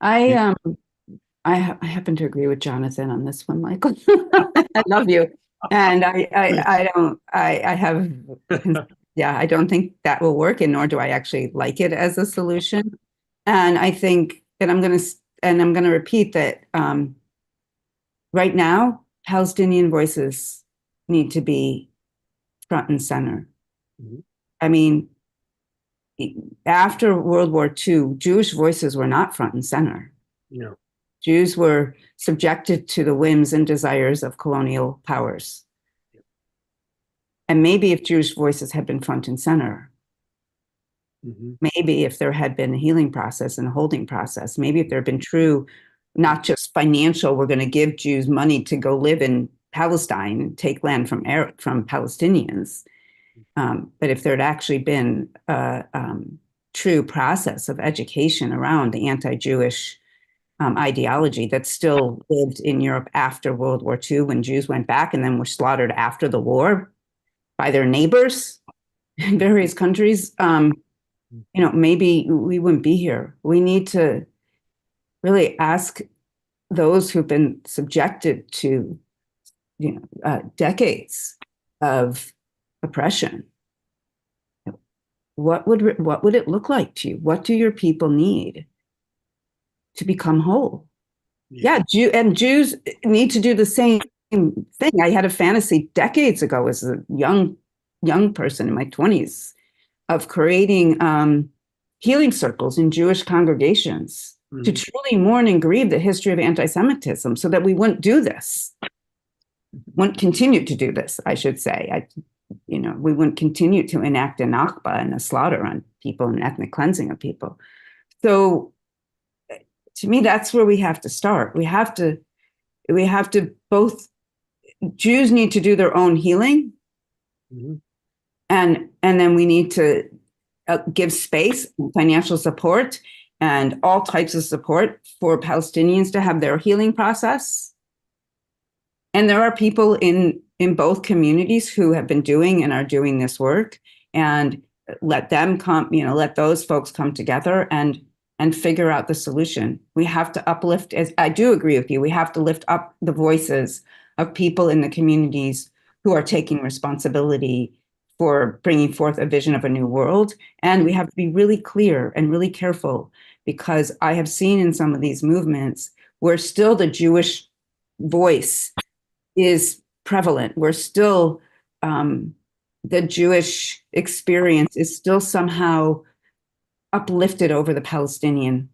I happen to agree with Jonathan on this one, Michael. I love you, and I don't think that will work, and nor do I actually like it as a solution. And I think that I'm going to repeat that right now, Palestinian voices need to be front and center. I mean, after World War II, Jewish voices were not front and center. No. Jews were subjected to the whims and desires of colonial powers. And maybe if Jewish voices had been front and center, maybe if there had been a healing process and a holding process, maybe if there had been true, not just financial, we're going to give Jews money to go live in Palestine and take land from Palestinians, but if there had actually been a true process of education around the anti-Jewish ideology that still lived in Europe after World War II, when Jews went back and then were slaughtered after the war by their neighbors in various countries, maybe we wouldn't be here. We need to really ask those who've been subjected to, decades of oppression. What would it look like to you? What do your people need to become whole? Yeah, Jews need to do the same thing. I had a fantasy decades ago as a young person in my 20s of creating healing circles in Jewish congregations to truly mourn and grieve the history of anti-Semitism, so that we wouldn't do this, wouldn't continue to do this, I should say. We wouldn't continue to enact a Nakba and a slaughter on people and ethnic cleansing of people. So to me, that's where we have to start. We have to both, Jews need to do their own healing, and then we need to give space and financial support and all types of support for Palestinians to have their healing process. And there are people in both communities who have been doing and are doing this work, and let them come, let those folks come together and figure out the solution. We have to uplift, as I do agree with you, we have to lift up the voices of people in the communities who are taking responsibility for bringing forth a vision of a new world. And we have to be really clear and really careful, because I have seen in some of these movements where still the Jewish voice is prevalent, where still the Jewish experience is still somehow uplifted over the Palestinian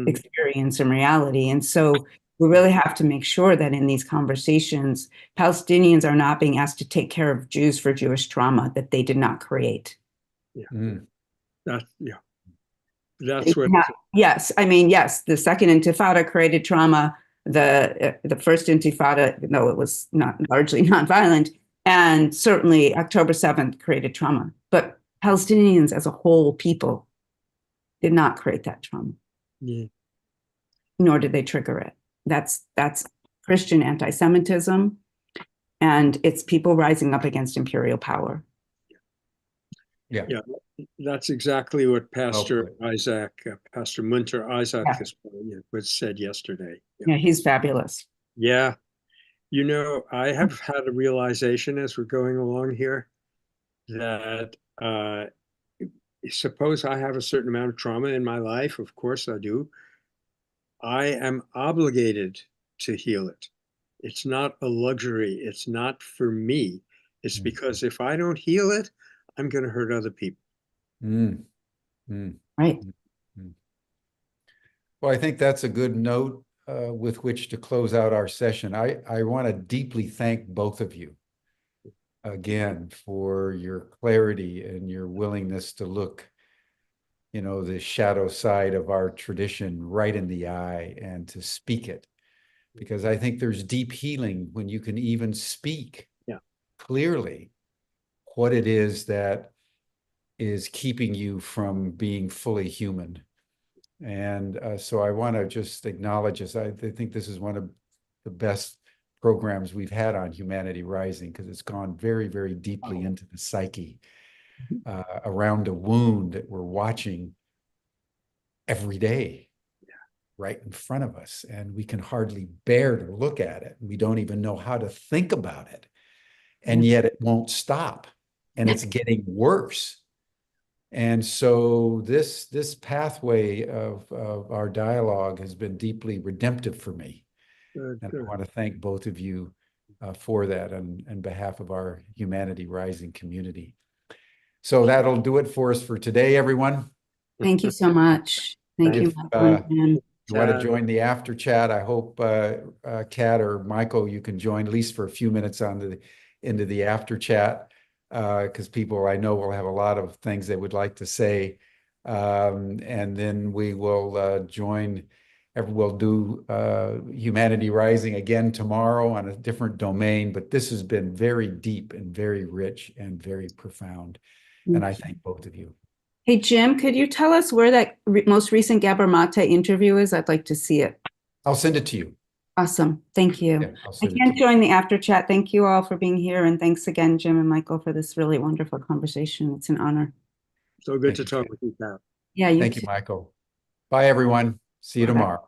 experience and reality. And so we really have to make sure that in these conversations, Palestinians are not being asked to take care of Jews for Jewish trauma that they did not create. That's what. Yes, I mean, yes, the second Intifada created trauma. The first Intifada, though it was not largely nonviolent, and certainly October 7th created trauma. But Palestinians as a whole people did not create that trauma. Nor did they trigger it. That's Christian anti-Semitism, and it's people rising up against imperial power. Yeah. That's exactly what Pastor Munter Isaac was said yesterday. Yeah, he's fabulous. Yeah. I have had a realization as we're going along here that suppose I have a certain amount of trauma in my life. Of course I do. I am obligated to heal it. It's not a luxury. It's not for me. It's because if I don't heal it, I'm going to hurt other people. Right. Well, I think that's a good note with which to close out our session. I want to deeply thank both of you again for your clarity and your willingness to look, the shadow side of our tradition right in the eye and to speak it. Because I think there's deep healing when you can even speak clearly what it is that is keeping you from being fully human. And so I want to just acknowledge this. I think this is one of the best programs we've had on Humanity Rising, because it's gone very, very deeply into the psyche around a wound that we're watching every day right in front of us. And we can hardly bear to look at it. We don't even know how to think about it. And yet it won't stop. And it's getting worse. And so this pathway of our dialogue has been deeply redemptive for me. And I want to thank both of you for that on behalf of our Humanity Rising community. So that'll do it for us for today, everyone. Thank you so much. Thank you. You want to join the after chat? I hope Kat or Michael, you can join at least for a few minutes into the after chat, because people I know will have a lot of things they would like to say. And then we will we'll do Humanity Rising again tomorrow on a different domain, but this has been very deep and very rich and very profound. And I thank both of you. Hey, Jim, could you tell us where that most recent Gabor Mate interview is? I'd like to see it. I'll send it to you. Awesome. Thank you. Yeah, I can't join the after chat. Thank you all for being here. And thanks again, Jim and Michael, for this really wonderful conversation. It's an honor. So good to talk with you, Pat. Yeah, Thank you, Michael. Bye, everyone. See you tomorrow.